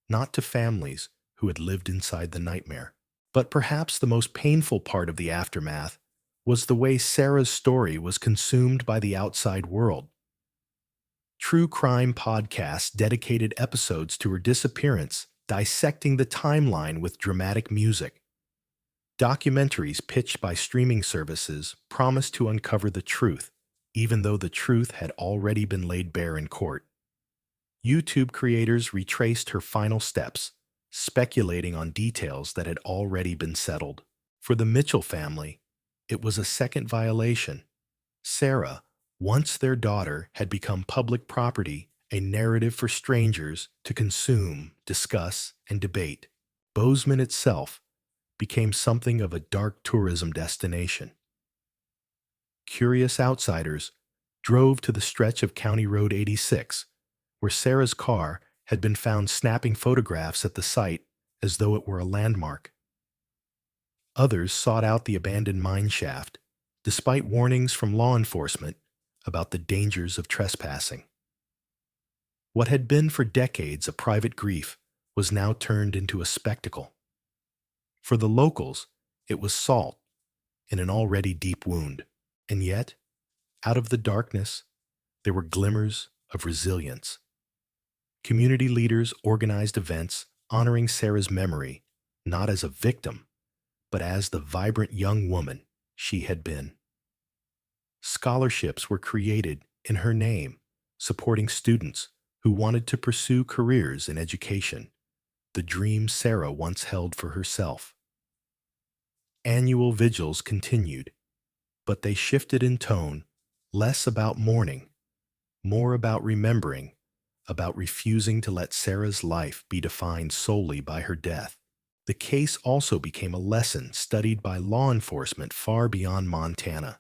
not to families who had lived inside the nightmare. But perhaps the most painful part of the aftermath was the way Sarah's story was consumed by the outside world. True crime podcasts dedicated episodes to her disappearance, dissecting the timeline with dramatic music. Documentaries pitched by streaming services promised to uncover the truth, even though the truth had already been laid bare in court. YouTube creators retraced her final steps, speculating on details that had already been settled. For the Mitchell family, It was a second violation. Sarah, once their daughter, had become public property, a narrative for strangers to consume, discuss, and debate. Bozeman itself became something of a dark tourism destination. Curious outsiders drove to the stretch of County Road 86, where Sarah's car had been found snapping photographs at the site as though it were a landmark. Others sought out the abandoned mine shaft, despite warnings from law enforcement about the dangers of trespassing. What had been for decades a private grief was now turned into a spectacle. For the locals, it was salt in an already deep wound. And yet, out of the darkness, there were glimmers of resilience. Community leaders organized events honoring Sarah's memory, not as a victim, but as the vibrant young woman she had been. Scholarships were created in her name, supporting students who wanted to pursue careers in education, the dream Sarah once held for herself. Annual vigils continued, but they shifted in tone, less about mourning, more about remembering, about refusing to let Sarah's life be defined solely by her death. The case also became a lesson studied by law enforcement far beyond Montana.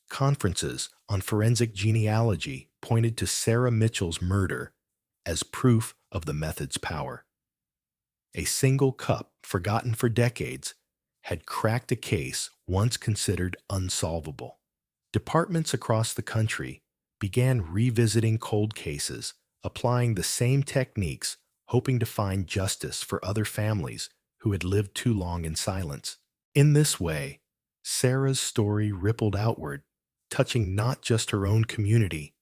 Conferences on forensic genealogy pointed to Sarah Mitchell's murder as proof of the method's power. A single cup, forgotten for decades, had cracked a case once considered unsolvable. Departments across the country began revisiting cold cases, applying the same techniques, hoping to find justice for other families who had lived too long in silence. In this way, Sarah's story rippled outward, touching not just her own community,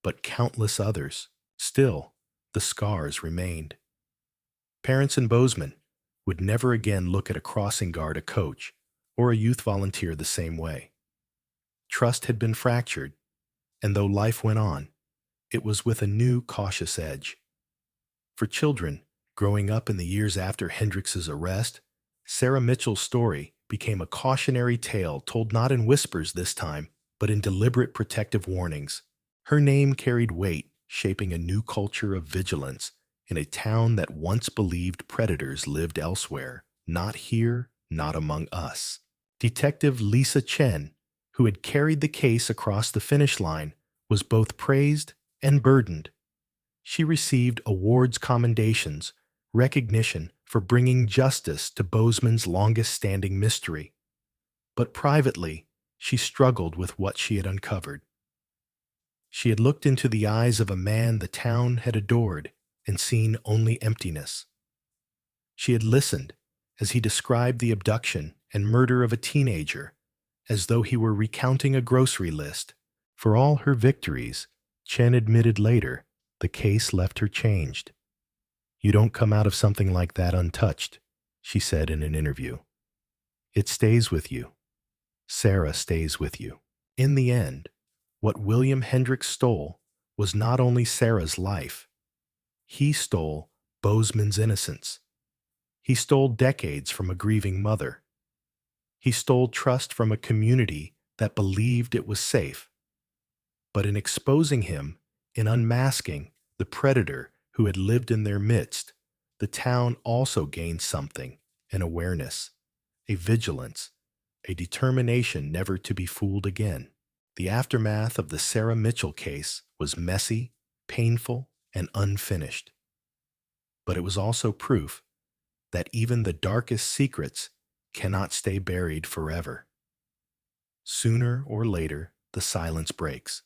but countless others. Still, the scars remained. Parents in Bozeman would never again look at a crossing guard, a coach, or a youth volunteer the same way. Trust had been fractured, and though life went on, it was with a new cautious edge. For children growing up in the years after Hendrix's arrest, Sarah Mitchell's story became a cautionary tale told not in whispers this time, but in deliberate protective warnings. Her name carried weight, shaping a new culture of vigilance in a town that once believed predators lived elsewhere, not here, not among us. Detective Lisa Chen, who had carried the case across the finish line, was both praised and burdened. She received awards, commendations, recognition for bringing justice to Bozeman's longest-standing mystery. But privately, she struggled with what she had uncovered. She had looked into the eyes of a man the town had adored and seen only emptiness. She had listened as he described the abduction and murder of a teenager, as though he were recounting a grocery list. For all her victories, Chen admitted later, the case left her changed. "You don't come out of something like that untouched," she said in an interview. "It stays with you. Sarah stays with you." In the end, what William Hendricks stole was not only Sarah's life. He stole Bozeman's innocence. He stole decades from a grieving mother. He stole trust from a community that believed it was safe. But in exposing him, in unmasking the predator who had lived in their midst, the town also gained something, an awareness, a vigilance, a determination never to be fooled again. The aftermath of the Sarah Mitchell case was messy, painful, and unfinished. But it was also proof that even the darkest secrets cannot stay buried forever. Sooner or later, the silence breaks.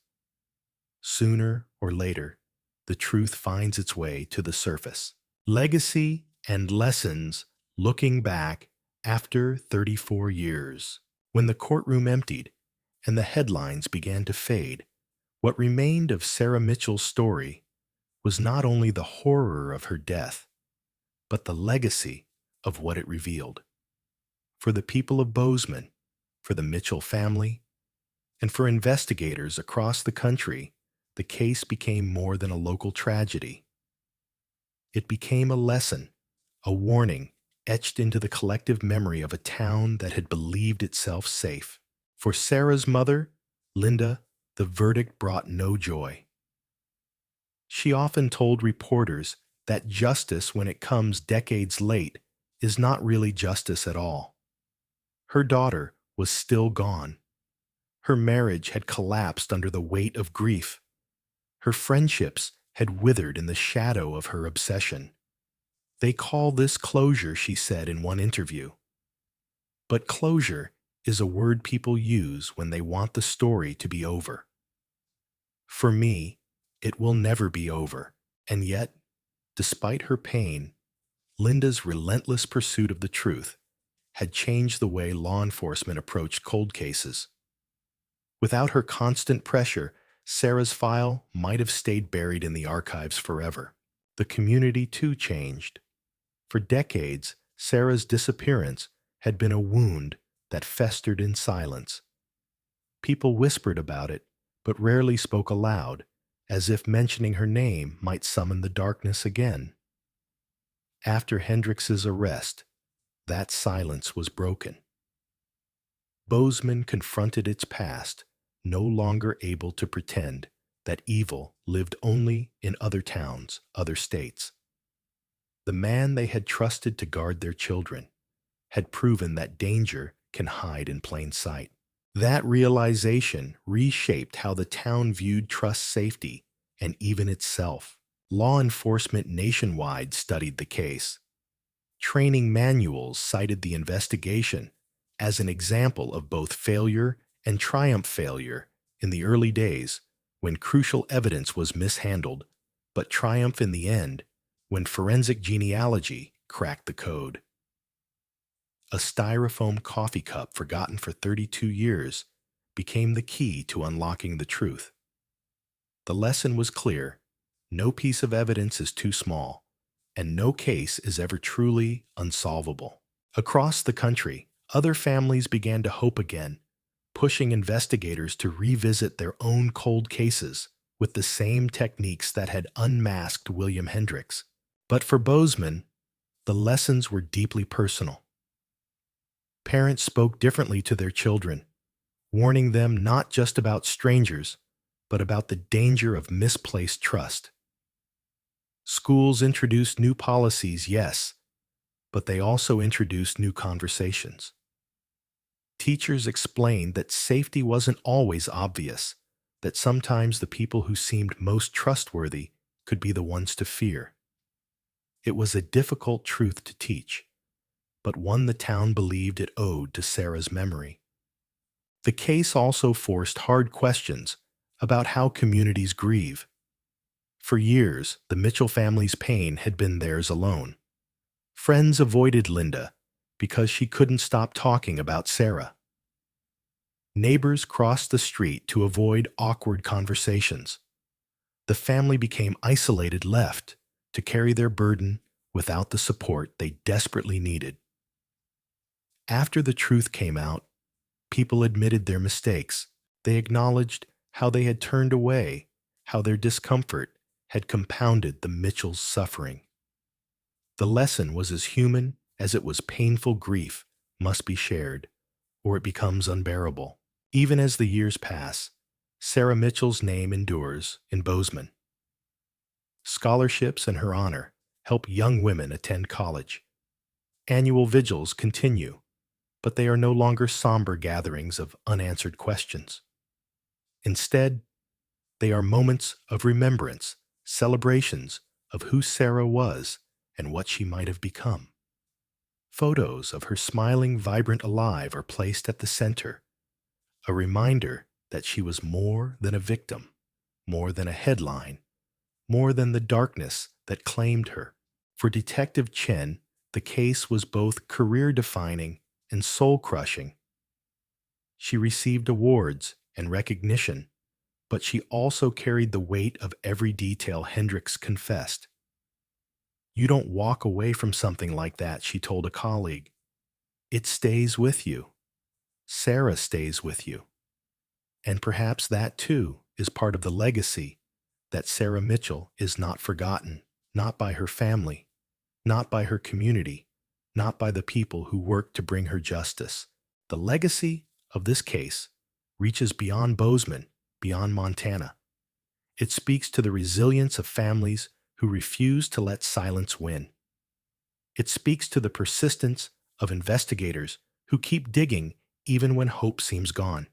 Sooner or later, the truth finds its way to the surface. Legacy and lessons looking back after 34 years. When the courtroom emptied and the headlines began to fade, what remained of Sarah Mitchell's story was not only the horror of her death, but the legacy of what it revealed. For the people of Bozeman, for the Mitchell family, and for investigators across the country, the case became more than a local tragedy. It became a lesson, a warning, etched into the collective memory of a town that had believed itself safe. For Sarah's mother, Linda, the verdict brought no joy. She often told reporters that justice, when it comes decades late, is not really justice at all. Her daughter was still gone. Her marriage had collapsed under the weight of grief. Her friendships had withered in the shadow of her obsession. They call this closure, she said in one interview. But closure is a word people use when they want the story to be over. For me, it will never be over, and yet, despite her pain, Linda's relentless pursuit of the truth had changed the way law enforcement approached cold cases. Without her constant pressure, Sarah's file might have stayed buried in the archives forever. The community too changed. For decades, Sarah's disappearance had been a wound that festered in silence. People whispered about it, but rarely spoke aloud, as if mentioning her name might summon the darkness again. After Hendrix's arrest, that silence was broken. Bozeman confronted its past, no longer able to pretend that evil lived only in other towns, other states. The man they had trusted to guard their children had proven that danger can hide in plain sight. That realization reshaped how the town viewed trust, safety, and even itself. Law enforcement nationwide studied the case. Training manuals cited the investigation as an example of both failure and triumph. Failure in the early days, when crucial evidence was mishandled, but triumph in the end, when forensic genealogy cracked the code. A styrofoam coffee cup forgotten for 32 years became the key to unlocking the truth. The lesson was clear: no piece of evidence is too small, and no case is ever truly unsolvable. Across the country, other families began to hope again, pushing investigators to revisit their own cold cases with the same techniques that had unmasked William Hendrix. But for Bozeman, the lessons were deeply personal. Parents spoke differently to their children, warning them not just about strangers, but about the danger of misplaced trust. Schools introduced new policies, yes, but they also introduced new conversations. Teachers explained that safety wasn't always obvious, that sometimes the people who seemed most trustworthy could be the ones to fear. It was a difficult truth to teach, but one the town believed it owed to Sarah's memory. The case also forced hard questions about how communities grieve. For years, the Mitchell family's pain had been theirs alone. Friends avoided Linda because she couldn't stop talking about Sarah. Neighbors crossed the street to avoid awkward conversations. The family became isolated, left to carry their burden without the support they desperately needed. After the truth came out, people admitted their mistakes. They acknowledged how they had turned away, how their discomfort had compounded the Mitchells' suffering. The lesson was as human as it was painful. Grief must be shared, or it becomes unbearable. Even as the years pass, Sarah Mitchell's name endures in Bozeman. Scholarships in her honor help young women attend college. Annual vigils continue, but they are no longer somber gatherings of unanswered questions. Instead, they are moments of remembrance, celebrations of who Sarah was and what she might have become. Photos of her smiling, vibrant, alive are placed at the center, a reminder that she was more than a victim, more than a headline, more than the darkness that claimed her. For Detective Chen, the case was both career-defining and soul-crushing. She received awards and recognition, but she also carried the weight of every detail Hendrix confessed. "You don't walk away from something like that," she told a colleague. "It stays with you. Sarah stays with you." And perhaps that, too, is part of the legacy, that Sarah Mitchell is not forgotten, not by her family, not by her community, not by the people who worked to bring her justice. The legacy of this case reaches beyond Bozeman, beyond Montana. It speaks to the resilience of families who refuse to let silence win. It speaks to the persistence of investigators who keep digging even when hope seems gone.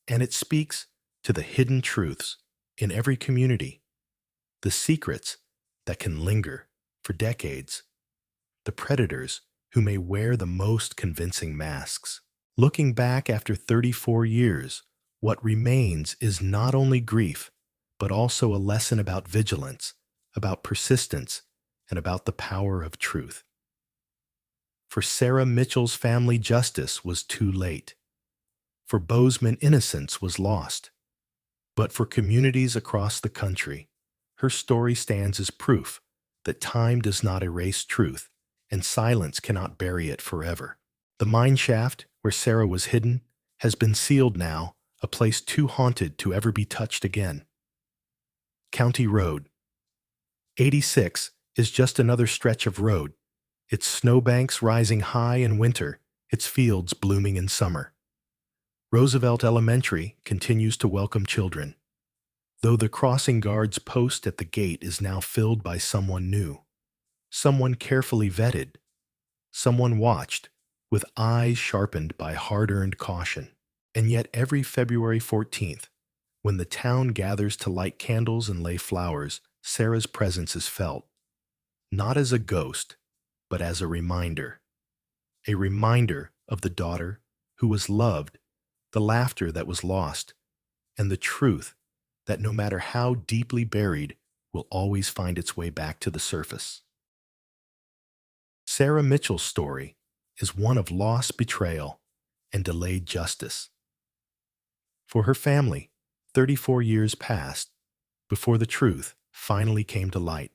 And it speaks to the hidden truths in every community, the secrets that can linger for decades, the predators who may wear the most convincing masks. Looking back after 34 years, what remains is not only grief, but also a lesson about vigilance, about persistence, and about the power of truth. For Sarah Mitchell's family, justice was too late. For Bozeman, innocence was lost. But for communities across the country, her story stands as proof that time does not erase truth, and silence cannot bury it forever. The mine shaft where Sarah was hidden has been sealed now, a place too haunted to ever be touched again. County Road 86 is just another stretch of road, its snowbanks rising high in winter, its fields blooming in summer. Roosevelt Elementary continues to welcome children, though the crossing guard's post at the gate is now filled by someone new, someone carefully vetted, someone watched, with eyes sharpened by hard-earned caution. And yet every February 14th, when the town gathers to light candles and lay flowers, Sarah's presence is felt, not as a ghost, but as a reminder of the daughter who was loved, the laughter that was lost, and the truth that no matter how deeply buried, will always find its way back to the surface. Sarah Mitchell's story is one of loss, betrayal, and delayed justice. For her family, 34 years passed before the truth finally came to light.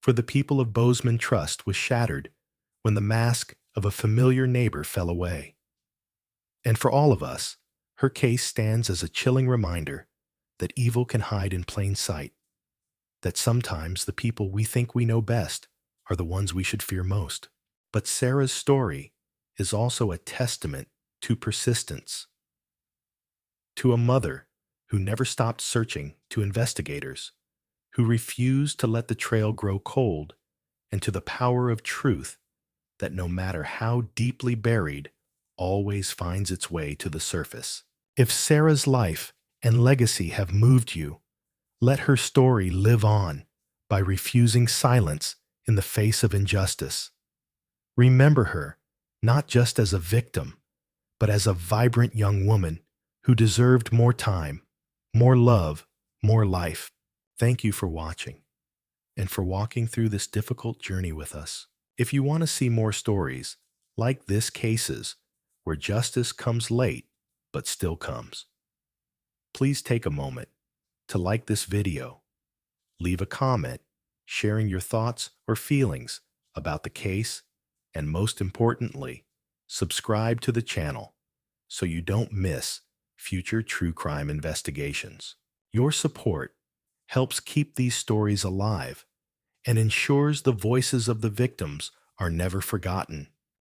For the people of Bozeman, trust was shattered when the mask of a familiar neighbor fell away. And for all of us, her case stands as a chilling reminder that evil can hide in plain sight, that sometimes the people we think we know best are the ones we should fear most. But Sarah's story is also a testament to persistence, to a mother who never stopped searching, to investigators who refused to let the trail grow cold, and to the power of truth that no matter how deeply buried, always finds its way to the surface. If Sarah's life and legacy have moved you, let her story live on by refusing silence in the face of injustice. Remember her not just as a victim, but as a vibrant young woman who deserved more time, more love, more life. Thank you for watching and for walking through this difficult journey with us. If you want to see more stories like this cases where justice comes late but still comes, please take a moment to like this video, leave a comment sharing your thoughts or feelings about the case, and most importantly, subscribe to the channel so you don't miss future true crime investigations. Your support helps keep these stories alive and ensures the voices of the victims are never forgotten.